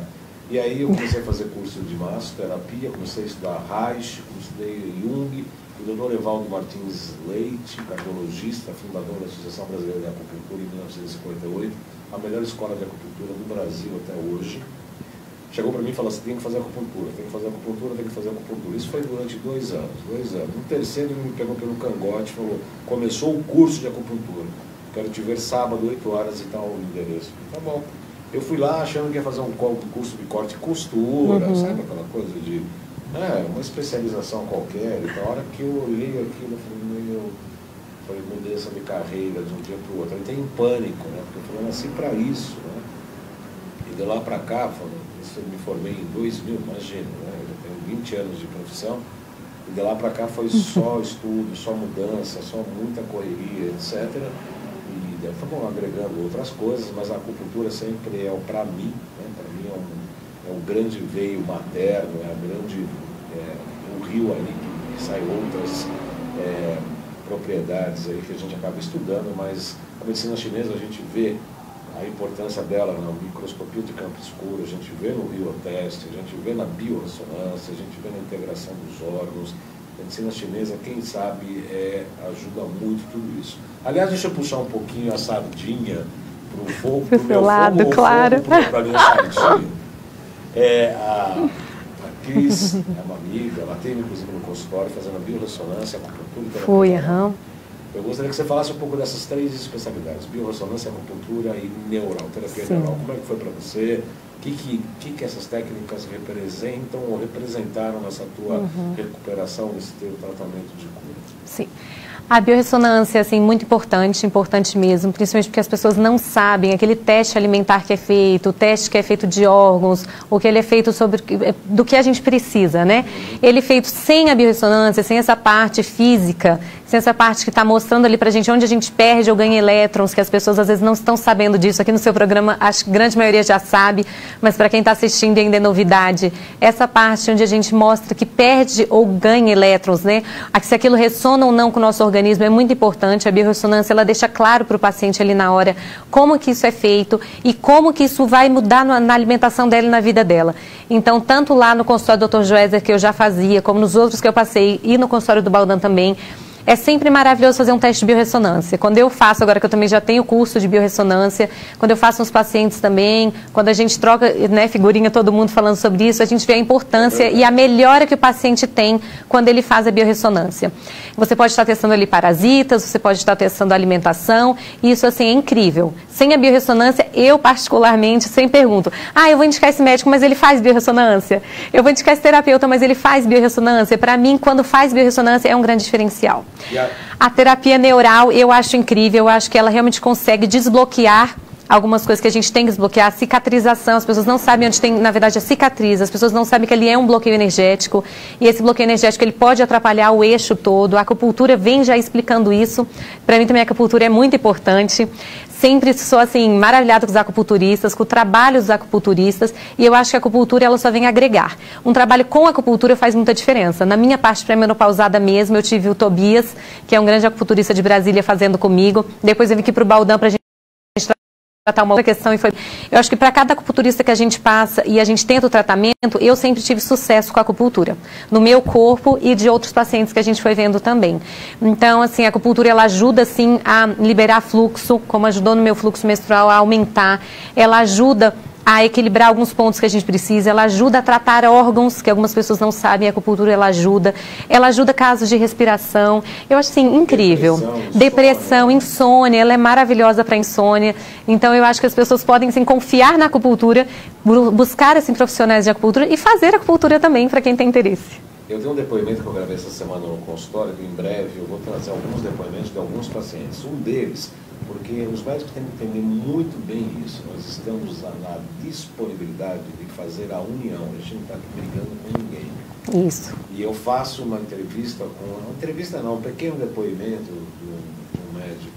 E aí eu comecei a fazer curso de massoterapia, comecei a estudar Reich, estudei Jung, o Dr. Evaldo Martins Leite, cardiologista, fundador da Associação Brasileira de Acupuntura em 1958, a melhor escola de acupuntura do Brasil até hoje. Chegou para mim e falou assim, tem que fazer acupuntura, tem que fazer acupuntura, tem que fazer acupuntura. Isso foi durante 2 anos. No terceiro ele me pegou pelo cangote e falou, começou o curso de acupuntura. Quero te ver sábado, 8 horas e tal, o endereço. Tá bom. Eu fui lá achando que ia fazer um curso de corte e costura, sabe aquela coisa de... uma especialização qualquer e tal. A hora que eu olhei aquilo, eu falei, mudança de carreira de um dia para o outro. Eu entrei em pânico, né? Porque eu falei, nasci para isso, né? E de lá para cá, eu me formei em 2000, imagina, né? Eu tenho 20 anos de profissão. E de lá para cá foi só estudo, só mudança, só muita correria, etc. E tá bom, agregando outras coisas, mas a acupuntura sempre é para mim, né? Para mim é um grande veio materno, é um grande um rio ali que sai outras propriedades aí que a gente acaba estudando, mas a medicina chinesa a gente vê a importância dela na microscopia de campo escuro, a gente vê no bioteste, a gente vê na biorressonância, a gente vê na integração dos órgãos. A medicina chinesa, quem sabe, ajuda muito tudo isso. Aliás, deixa eu puxar um pouquinho a sardinha para o fogo, para o meu lado, claro. Para a minha sardinha. A Cris é uma amiga, ela teve inclusive no consultório fazendo a biorressonância, acupuntura. Fui, Eu gostaria que você falasse um pouco dessas 3 especialidades, biorressonância, acupuntura e neural, terapia Sim. neural. Como é que foi para você? O que essas técnicas representam ou representaram nessa tua recuperação, nesse teu tratamento de cura? Sim. A biorressonância, assim, muito importante, importante mesmo, principalmente porque as pessoas não sabem aquele teste alimentar que é feito, o teste que é feito de órgãos, ou que ele é feito do que a gente precisa, né? Ele é feito sem a biorressonância, sem essa parte física, sem essa parte que está mostrando ali pra gente onde a gente perde ou ganha elétrons, que as pessoas às vezes não estão sabendo disso. Aqui no seu programa, acho que a grande maioria já sabe, mas para quem está assistindo ainda é novidade, essa parte onde a gente mostra que perde ou ganha elétrons, né? Se aquilo ressona ou não com o nosso organismo é muito importante. A biorressonância, ela deixa claro para o paciente ali na hora como que isso é feito e como que isso vai mudar na alimentação dela e na vida dela. Então, tanto lá no consultório do Dr. Joézer, que eu já fazia, como nos outros que eu passei, e no consultório do Baldan também, é sempre maravilhoso fazer um teste de biorressonância. Quando eu faço, agora que eu também já tenho curso de biorressonância, quando eu faço uns pacientes também, quando a gente troca, né, figurinha, todo mundo falando sobre isso, a gente vê a importância e a melhora que o paciente tem quando ele faz a biorressonância. Você pode estar testando ali parasitas, você pode estar testando alimentação, e isso, assim, é incrível. Sem a biorressonância, eu particularmente sempre pergunto, eu vou indicar esse médico, mas ele faz biorressonância? Eu vou indicar esse terapeuta, mas ele faz biorressonância? Para mim, quando faz biorressonância, é um grande diferencial. A terapia neural, eu acho incrível, eu acho que ela realmente consegue desbloquear algumas coisas que a gente tem que desbloquear. A cicatrização, as pessoas não sabem onde tem, na verdade, a cicatriz, as pessoas não sabem que ali é um bloqueio energético, e esse bloqueio energético ele pode atrapalhar o eixo todo. A acupuntura vem já explicando isso. Para mim também a acupuntura é muito importante. Sempre sou, assim, maravilhada com os acupunturistas, com o trabalho dos acupunturistas, e eu acho que a acupuntura ela só vem agregar. Um trabalho com a acupuntura faz muita diferença. Na minha parte pré-menopausada mesmo, eu tive o Tobias, que é um grande acupunturista de Brasília, fazendo comigo. Depois eu vim aqui para o Baldan para a gente tratar uma outra questão. Eu acho que para cada acupunturista que a gente passa e a gente tenta o tratamento, eu sempre tive sucesso com a acupuntura, no meu corpo e de outros pacientes que a gente foi vendo também. Então, assim, a acupuntura ela ajuda, assim, a liberar fluxo, como ajudou no meu fluxo menstrual a aumentar. Ela ajuda a equilibrar alguns pontos que a gente precisa, ela ajuda a tratar órgãos, que algumas pessoas não sabem, a acupuntura ela ajuda casos de respiração. Eu acho, assim, incrível. Depressão, insônia, ela é maravilhosa para insônia. Então, eu acho que as pessoas podem, assim, confiar na acupuntura, buscar, assim, profissionais de acupuntura e fazer acupuntura também, para quem tem interesse. Eu tenho um depoimento que eu gravei essa semana no consultório, que em breve eu vou trazer alguns depoimentos de alguns pacientes. Um deles, porque os médicos têm que entender muito bem isso, nós estamos na disponibilidade de fazer a união, a gente não está aqui brigando com ninguém. Isso. E eu faço uma entrevista um pequeno depoimento de um médico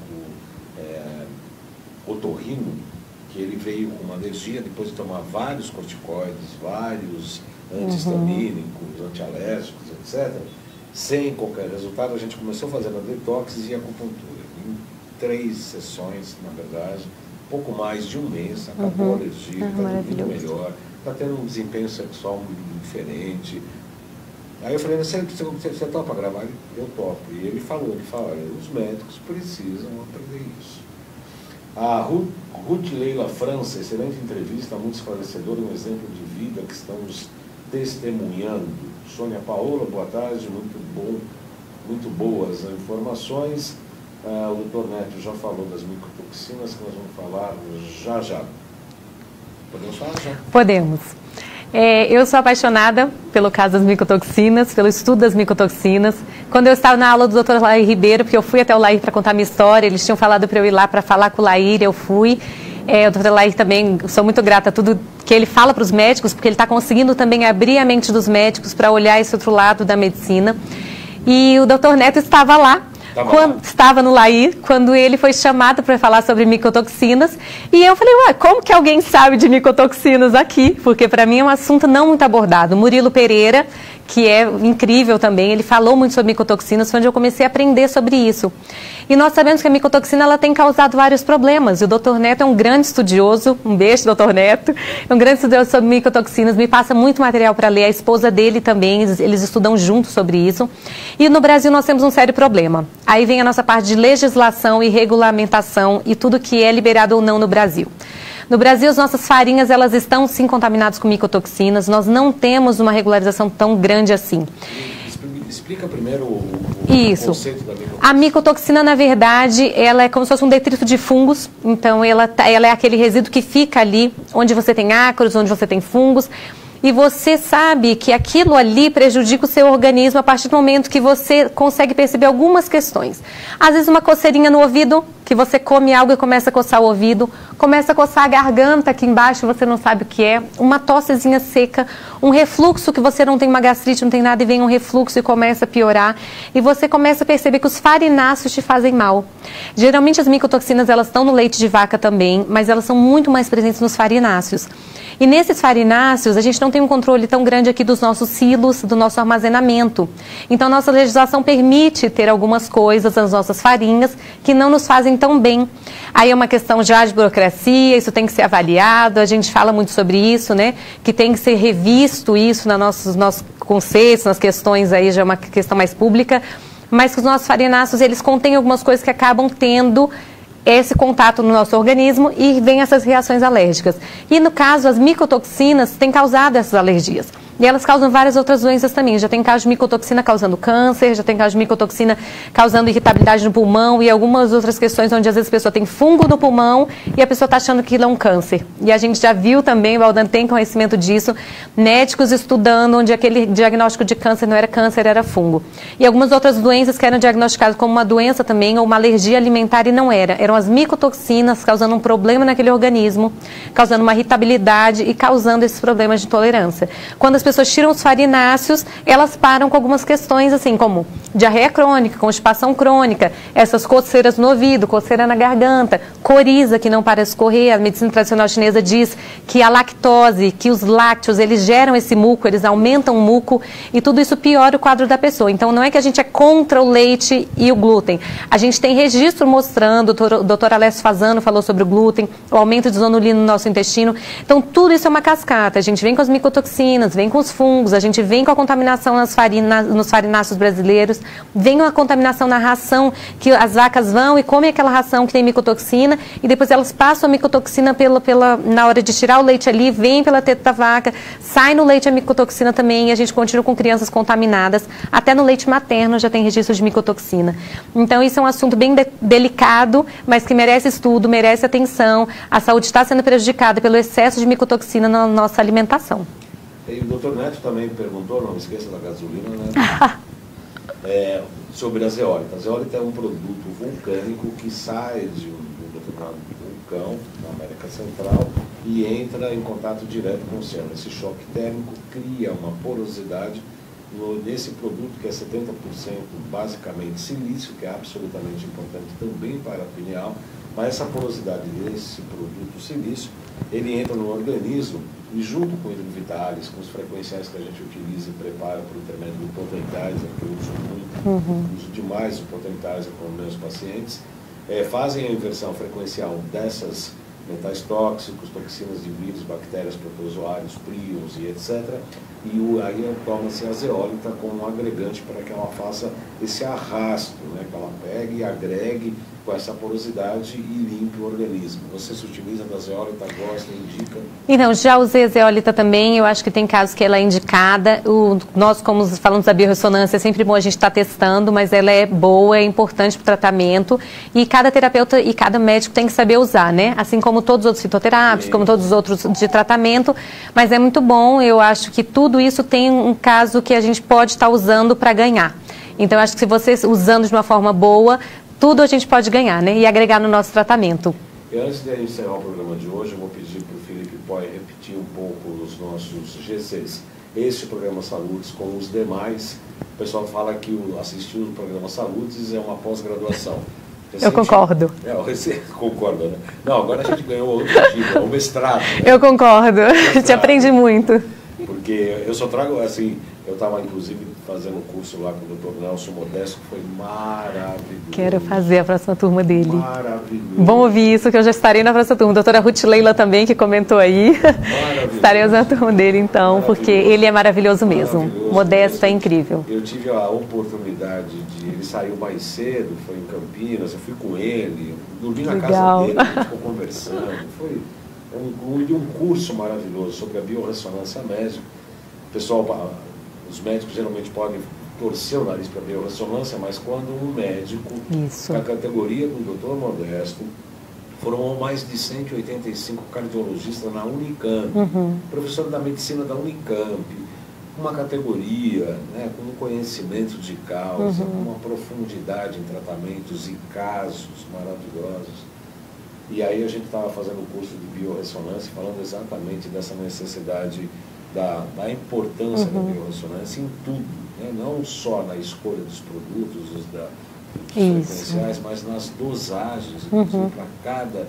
otorrino, que ele veio com uma alergia depois de tomar vários corticoides, vários antihistamínicos, antialérgicos, etc. Sem qualquer resultado, a gente começou fazendo a detox e a acupuntura. Em 3 sessões, na verdade, pouco mais de um mês, acabou a alergia, está muito melhor, está tendo um desempenho sexual muito diferente. Aí eu falei, você topa gravar? Eu topo. E ele falou, olha, os médicos precisam aprender isso. A Ruth Leila França, excelente entrevista, muito esclarecedora, um exemplo de vida que estamos testemunhando. Sônia Paola, boa tarde, muito boas informações. O Dr. Neto já falou das micotoxinas, que nós vamos falar já. Podemos falar já? Podemos. Eu sou apaixonada pelo caso das micotoxinas, pelo estudo das micotoxinas. Quando eu estava na aula do Dr. Lair Ribeiro, porque eu fui até o Lair para contar minha história, eles tinham falado para eu ir lá para falar com o Lair, eu fui. O Dr. Lair também, sou muito grata a tudo que ele fala para os médicos, porque ele está conseguindo também abrir a mente dos médicos para olhar esse outro lado da medicina. E o Dr. Neto estava lá. Estava no Lair, quando ele foi chamado para falar sobre micotoxinas, e eu falei, como que alguém sabe de micotoxinas aqui? Porque para mim é um assunto não muito abordado. Murilo Pereira, que é incrível também, ele falou muito sobre micotoxinas, foi onde eu comecei a aprender sobre isso. E nós sabemos que a micotoxina ela tem causado vários problemas, e o Dr. Neto é um grande estudioso, um beijo, Dr. Neto, é um grande estudioso sobre micotoxinas, me passa muito material para ler, a esposa dele também, eles estudam juntos sobre isso. E no Brasil nós temos um sério problema. Aí vem a nossa parte de legislação e regulamentação e tudo que é liberado ou não no Brasil. No Brasil, as nossas farinhas, elas estão sim contaminadas com micotoxinas, nós não temos uma regularização tão grande assim. Explica primeiro o conceito da micotoxina. A micotoxina, na verdade, ela é como se fosse um detrito de fungos. Então, ela é aquele resíduo que fica ali onde você tem ácaros, onde você tem fungos. E você sabe que aquilo ali prejudica o seu organismo a partir do momento que você consegue perceber algumas questões. Às vezes uma coceirinha no ouvido, que você come algo e começa a coçar o ouvido, começa a coçar a garganta aqui embaixo, você não sabe o que é, uma tossezinha seca, um refluxo que você não tem uma gastrite, não tem nada e vem um refluxo e começa a piorar. E você começa a perceber que os farináceos te fazem mal. Geralmente as micotoxinas elas estão no leite de vaca também, mas elas são muito mais presentes nos farináceos. E nesses farináceos, a gente não tem um controle tão grande aqui dos nossos silos, do nosso armazenamento. Então, nossa legislação permite ter algumas coisas nas nossas farinhas que não nos fazem tão bem. Aí é uma questão já de burocracia, isso tem que ser avaliado, a gente fala muito sobre isso, né? Que tem que ser revisto isso nos nossos conceitos, nas questões aí, já é uma questão mais pública, mas que os nossos farináceos, eles contêm algumas coisas que acabam tendo esse contato no nosso organismo e vem essas reações alérgicas. E no caso, as micotoxinas têm causado essas alergias. E elas causam várias outras doenças também. Já tem caso de micotoxina causando câncer, já tem caso de micotoxina causando irritabilidade no pulmão e algumas outras questões onde às vezes a pessoa tem fungo no pulmão e a pessoa está achando que aquilo é um câncer. E a gente já viu também, o Valdan tem conhecimento disso, médicos estudando onde aquele diagnóstico de câncer não era câncer, era fungo. E algumas outras doenças que eram diagnosticadas como uma doença também ou uma alergia alimentar e não era. Eram as micotoxinas causando um problema naquele organismo, causando uma irritabilidade e causando esses problemas de intolerância. Quando as pessoas tiram os farináceos, elas param com algumas questões assim como diarreia crônica, constipação crônica, essas coceiras no ouvido, coceira na garganta, coriza que não para de escorrer. A medicina tradicional chinesa diz que a lactose, que os lácteos, eles geram esse muco, eles aumentam o muco e tudo isso piora o quadro da pessoa. Então não é que a gente é contra o leite e o glúten. A gente tem registro mostrando, o doutor Alessio Fasano falou sobre o glúten, o aumento de zonulina no nosso intestino. Então tudo isso é uma cascata. A gente vem com as micotoxinas, vem com os fungos, a gente vem com a contaminação nos farináceos brasileiros, vem uma contaminação na ração, que as vacas vão e comem aquela ração que tem micotoxina, e depois elas passam a micotoxina na hora de tirar o leite ali, vem pela teta da vaca, sai no leite a micotoxina também, e a gente continua com crianças contaminadas, até no leite materno já tem registro de micotoxina. Então isso é um assunto bem delicado, mas que merece estudo, merece atenção. A saúde está sendo prejudicada pelo excesso de micotoxina na nossa alimentação. E o doutor Neto também perguntou, não esqueça da gasolina, né? Sobre a zeólita. A zeólita é um produto vulcânico que sai de um determinado vulcão na América Central e entra em contato direto com o oceano. Esse choque térmico cria uma porosidade nesse produto que é 70% basicamente silício, que é absolutamente importante também para a pineal, mas essa porosidade desse produto silício, ele entra no organismo e junto com o hidrovitalis, com os frequenciais que a gente utiliza e prepara por intermédio do potentizer, que eu uso muito, uso demais o potentizer com meus pacientes, fazem a inversão frequencial dessas metais tóxicos, toxinas de vírus, bactérias, protozoários, prions e etc. E aí torna-se a zeólita como um agregante para que ela faça esse arrasto, né? Que ela pegue e agregue com essa porosidade e limpe o organismo. Você se utiliza da zeólita, gosta, indica? Então, já usei a zeólita também, eu acho que tem casos que ela é indicada. Nós, como falamos da biorressonância, é sempre bom a gente estar testando, mas ela é boa, é importante para o tratamento. E cada terapeuta e cada médico tem que saber usar, né? Assim como todos os outros fitoterápicos, como todos os outros de tratamento. Mas é muito bom, eu acho que tudo isso tem um caso que a gente pode estar usando para ganhar. Então, eu acho que se você usando de uma forma boa, tudo a gente pode ganhar, né? E agregar no nosso tratamento. E antes de encerrar o programa de hoje, eu vou pedir para o Felipe Poi repetir um pouco os nossos GCs. Este programa Saludes, como os demais, o pessoal fala que assistir o programa Saludes é uma pós-graduação. Eu concordo. Você concorda, né? Não, agora a gente ganhou outro tipo, é o mestrado. Né? Eu concordo, a gente aprende muito. Porque eu só trago, assim, eu estava inclusive fazendo um curso lá com o Dr. Nelson Modesto, que foi maravilhoso. Quero fazer a próxima turma dele. Maravilhoso. Bom ouvir isso, que eu já estarei na próxima turma. Doutora Ruth Leila também, que comentou aí. Estaremos na turma dele, então, porque ele é maravilhoso mesmo. Modesto é incrível. Eu tive a oportunidade de... Ele saiu mais cedo, foi em Campinas, eu fui com ele, dormi na casa dele, a gente ficou conversando. Foi um curso maravilhoso sobre a biorressonância médica. O pessoal... Os médicos geralmente podem torceu o nariz para a biorressonância, mas quando um médico, Isso. da categoria do Dr. Modesto, foram mais de 185 cardiologistas na Unicamp, professor da medicina da Unicamp, uma categoria, né, com um conhecimento de causa, com uma profundidade em tratamentos e casos maravilhosos. E aí a gente estava fazendo o curso de biorressonância, falando exatamente dessa necessidade, da importância da biorressonância em tudo, né? Não só na escolha dos produtos, dos frequenciais, mas nas dosagens, inclusive para cada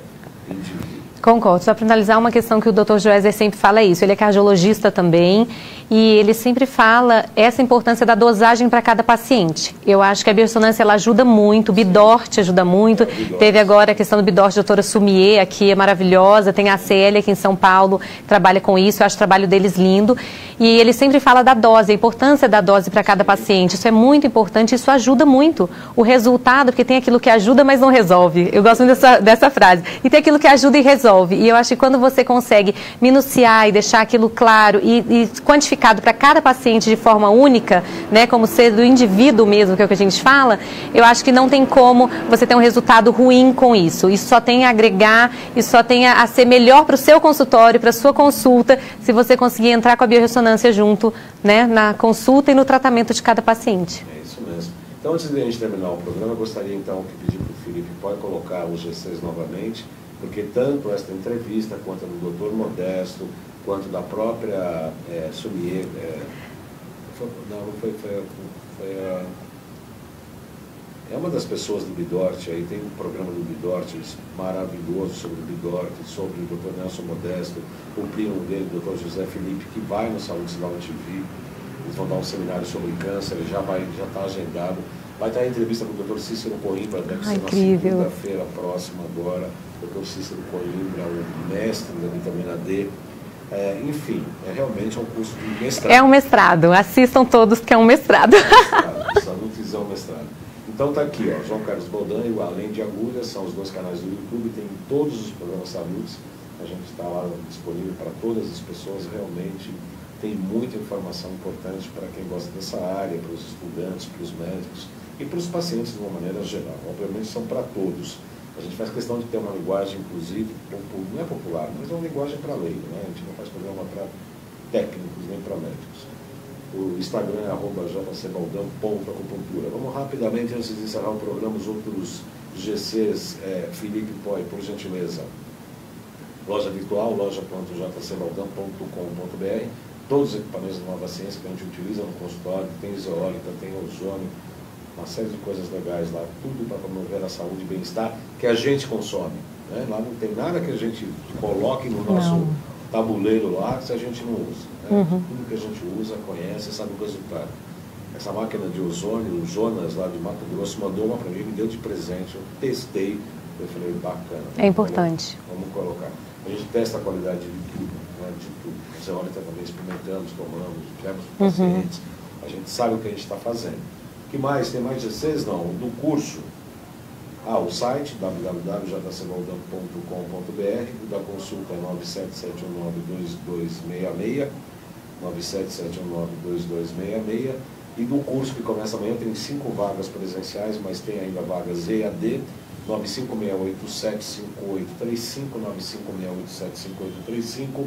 indivíduo. Concordo. Só para finalizar, uma questão que o Dr. Joesley sempre fala é isso. Ele é cardiologista também e ele sempre fala essa importância da dosagem para cada paciente. Eu acho que a biorressonância ela ajuda muito, o Bidort ajuda muito. Teve agora a questão do Bidort, a doutora Sumier aqui, é maravilhosa. Tem a Célia aqui em São Paulo, que trabalha com isso. Eu acho o trabalho deles lindo. E ele sempre fala da dose, a importância da dose para cada paciente. Isso é muito importante, isso ajuda muito o resultado, porque tem aquilo que ajuda, mas não resolve. Eu gosto muito dessa frase. E tem aquilo que ajuda e resolve. E eu acho que quando você consegue minuciar e deixar aquilo claro e quantificado para cada paciente de forma única, né, como ser do indivíduo mesmo, que é o que a gente fala, eu acho que não tem como você ter um resultado ruim com isso. Isso só tem a agregar, isso só tem a ser melhor para o seu consultório, para a sua consulta, se você conseguir entrar com a biorressonância junto, né, na consulta e no tratamento de cada paciente. É isso mesmo. Então, antes de a gente terminar o programa, eu gostaria então de pedir para o Felipe, pode colocar os G6 novamente, porque tanto esta entrevista, quanto a do Dr. Modesto, quanto da própria Sumier, é uma das pessoas do Bidort, aí tem um programa do Bidort maravilhoso sobre o Bidort, sobre o Dr. Nelson Modesto, o primo dele, o Dr. José Felipe, que vai no Saúde Sinal TV, eles vão dar um seminário sobre câncer, já está agendado. Vai ter a entrevista com o Dr. Cícero Coimbra, deve ser na segunda-feira próxima agora. O Dr. Cícero Coimbra, o mestre da vitamina D. Enfim, realmente um curso de mestrado. É um mestrado, assistam todos que é um mestrado. Saúde é um mestrado. Então está aqui, ó, João Carlos Boldan e o Além de Agulhas, são os dois canais do YouTube, tem todos os programas saúdes, a gente está lá disponível para todas as pessoas, realmente tem muita informação importante para quem gosta dessa área, para os estudantes, para os médicos e para os pacientes de uma maneira geral. Obviamente são para todos. A gente faz questão de ter uma linguagem, inclusive, não é popular, mas é uma linguagem para leigo, né? A gente não faz programa para técnicos nem para médicos. O Instagram é @jcbaldão.acupuntura. Vamos rapidamente, antes de encerrar o programa, os outros GCs, Felipe Poi, por gentileza. Loja virtual, loja.jcbaldão.com.br. Todos os equipamentos da Nova Ciência que a gente utiliza no consultório, tem zeólita, tem ozônio, uma série de coisas legais lá, tudo para promover a saúde e bem-estar que a gente consome. Né? Lá não tem nada que a gente coloque no nosso tabuleiro lá que a gente não usa. Né? Tudo que a gente usa, conhece, sabe o resultado. Essa máquina de ozônio, o Jonas lá de Mato Grosso mandou uma para mim, me deu de presente, eu testei, eu falei, bacana. É importante. Vamos colocar. A gente testa a qualidade de tudo, né? De tudo. Você olha também, experimentamos, tomamos, tivemos pacientes, a gente sabe o que a gente está fazendo. O que mais? Tem mais GCs? Não. Do curso, o site www.jcbaldão.com.br, o da consulta é 977192266, 977192266, e do curso que começa amanhã tem 5 vagas presenciais, mas tem ainda vagas EAD, 95687585, 95687585,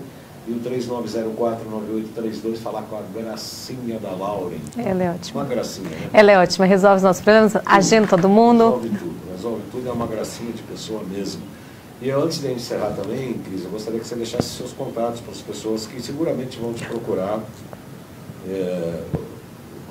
e o 39049832, falar com a Gracinha da Lauren. Ela é ótima. Uma gracinha, né? Ela é ótima, resolve os nossos problemas, agenda todo mundo. Resolve tudo, é uma gracinha de pessoa mesmo. E antes de encerrar também, Cris, eu gostaria que você deixasse seus contatos para as pessoas que seguramente vão te procurar,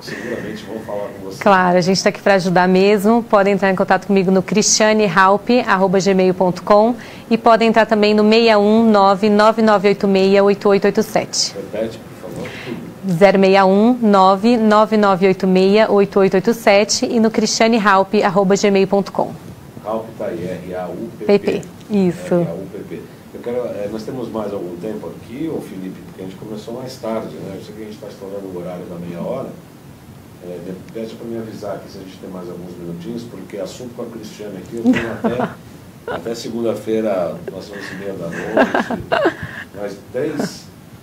seguramente vão falar com você. Claro, a gente está aqui para ajudar mesmo. Podem entrar em contato comigo no cristianehalp@gmail.com e podem entrar também no 61999868887. Repete, por favor, tudo. 061-99986-8887 e no cristianehalp@gmail.com. Halp está aí, R-A-U-P-P. Isso. R-A-U-P-P. Nós temos mais algum tempo aqui, ô Felipe, porque a gente começou mais tarde, né? Eu sei que a gente está estourando o horário da meia hora. Pede para me avisar aqui se a gente tem mais alguns minutinhos, porque assunto com a Cristiane aqui eu tenho até segunda-feira, às 11h30 da noite. Mais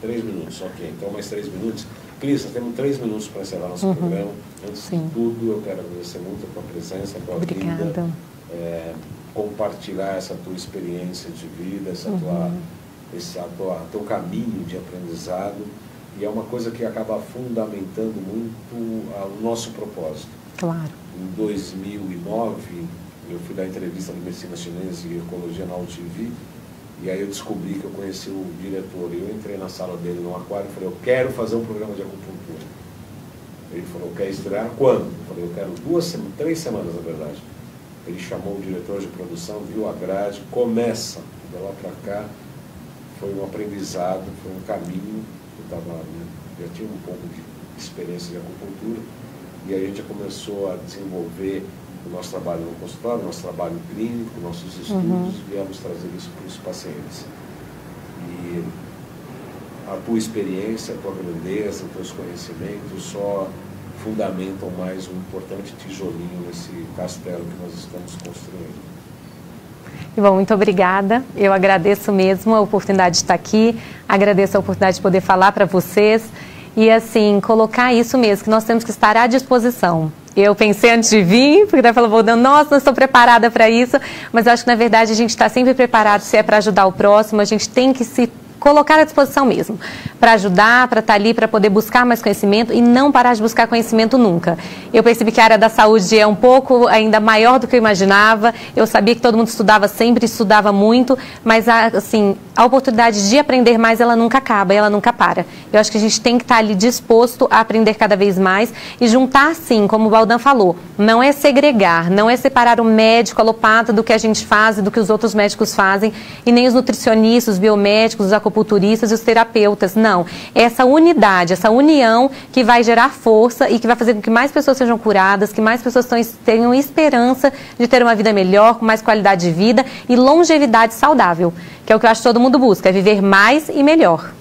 3 minutos, ok. Então mais 3 minutos. Clícia, temos 3 minutos para encerrar nosso programa. Antes de tudo, eu quero agradecer muito a tua presença, a tua vinda, compartilhar essa tua experiência de vida, teu caminho de aprendizado, e é uma coisa que acaba fundamentando muito o nosso propósito. Claro. Em 2009, eu fui dar entrevista de medicina chinesa e ecologia na UTV, e aí eu descobri que eu conheci o diretor, e eu entrei na sala dele no aquário e falei, eu quero fazer um programa de acupuntura. Ele falou, quer estrear quando? Eu falei, eu quero 3 semanas, na verdade. Ele chamou o diretor de produção, viu a grade, começa, de lá para cá, foi um aprendizado, foi um caminho, já tinha um pouco de experiência de acupuntura, e aí a gente já começou a desenvolver o nosso trabalho no consultório, o nosso trabalho clínico, nossos estudos, viemos trazer isso para os pacientes. E a tua experiência, a tua grandeza, os teus conhecimentos só fundamentam mais um importante tijolinho nesse castelo que nós estamos construindo. Bom, muito obrigada. Eu agradeço mesmo a oportunidade de estar aqui, agradeço a oportunidade de poder falar para vocês e, assim, colocar isso mesmo, que nós temos que estar à disposição. Eu pensei antes de vir, porque daí falou, nossa, não estou preparada para isso, mas eu acho que, na verdade, a gente está sempre preparado, se é para ajudar o próximo, a gente tem que se colocar à disposição mesmo, para ajudar, para estar ali, para poder buscar mais conhecimento e não parar de buscar conhecimento nunca. Eu percebi que a área da saúde é um pouco ainda maior do que eu imaginava, eu sabia que todo mundo estudava sempre, estudava muito, mas assim, a oportunidade de aprender mais, ela nunca acaba, ela nunca para. Eu acho que a gente tem que estar ali disposto a aprender cada vez mais e juntar, sim, como o Baldan falou, não é segregar, não é separar o médico alopata do que a gente faz e do que os outros médicos fazem, e nem os nutricionistas, os biomédicos, os acupunturistas e os terapeutas, não. É essa unidade, essa união que vai gerar força e que vai fazer com que mais pessoas sejam curadas, que mais pessoas tenham esperança de ter uma vida melhor, com mais qualidade de vida e longevidade saudável, que é o que eu acho que todo mundo busca, é viver mais e melhor.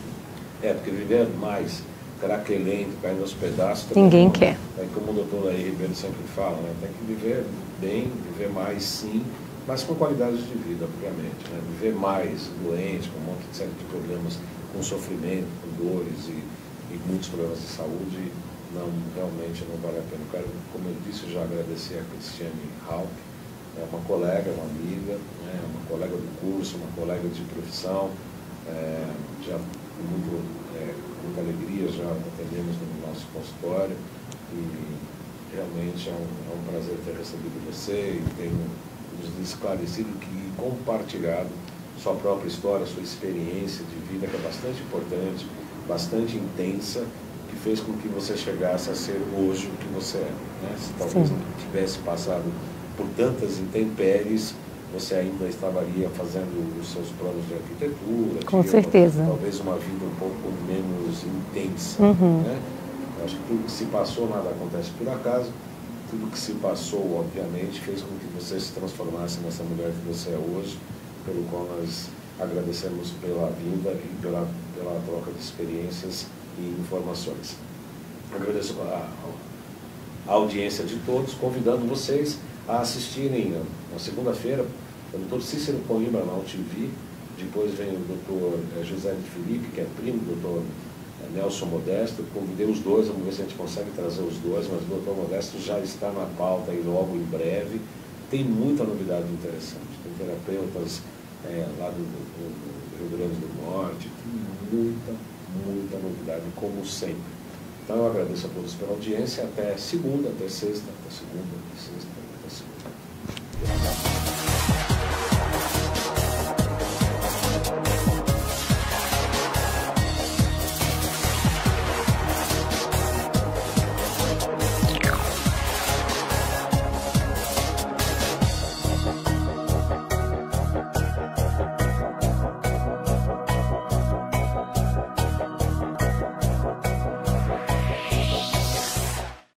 Porque viver mais, craquelento, caindo aos pedaços... Ninguém quer. É como o doutor aí Ribeiro sempre fala, né? Tem que viver bem, viver mais sim, mas com qualidade de vida, obviamente. Né? Viver mais doente, com um monte de série de problemas, com sofrimento, com dores e muitos problemas de saúde, não, realmente não vale a pena. Eu quero, como eu disse, já agradecer a Cristiane Hauck, é uma colega, uma amiga, né? Uma colega do curso, uma colega de profissão, já com muita alegria já atendemos no nosso consultório e realmente é um prazer ter recebido você e ter nos esclarecido e compartilhado sua própria história, sua experiência de vida, que é bastante importante, bastante intensa, que fez com que você chegasse a ser hoje o que você é. Né? Se talvez não tivesse passado por tantas intempéries, você ainda estaria fazendo os seus planos de arquitetura. Com certeza. Talvez uma vida um pouco menos intensa. Né? Acho que tudo que se passou, nada acontece por acaso. Tudo que se passou, obviamente, fez com que você se transformasse nessa mulher que você é hoje, pelo qual nós agradecemos pela vinda e pela troca de experiências e informações. Agradeço a audiência de todos, convidando vocês a assistirem na segunda-feira o Dr. Cícero Coimbra na UTV, depois vem o Dr. José de Felipe, que é primo do Dr. Nelson Modesto. Convidei os dois, vamos ver se a gente consegue trazer os dois, mas o Dr. Modesto já está na pauta e logo em breve. Tem muita novidade interessante, tem terapeutas lá do Rio Grande do Norte, tem muita novidade, como sempre. Então eu agradeço a todos pela audiência, até segunda, até sexta, até segunda, até sexta, até segunda.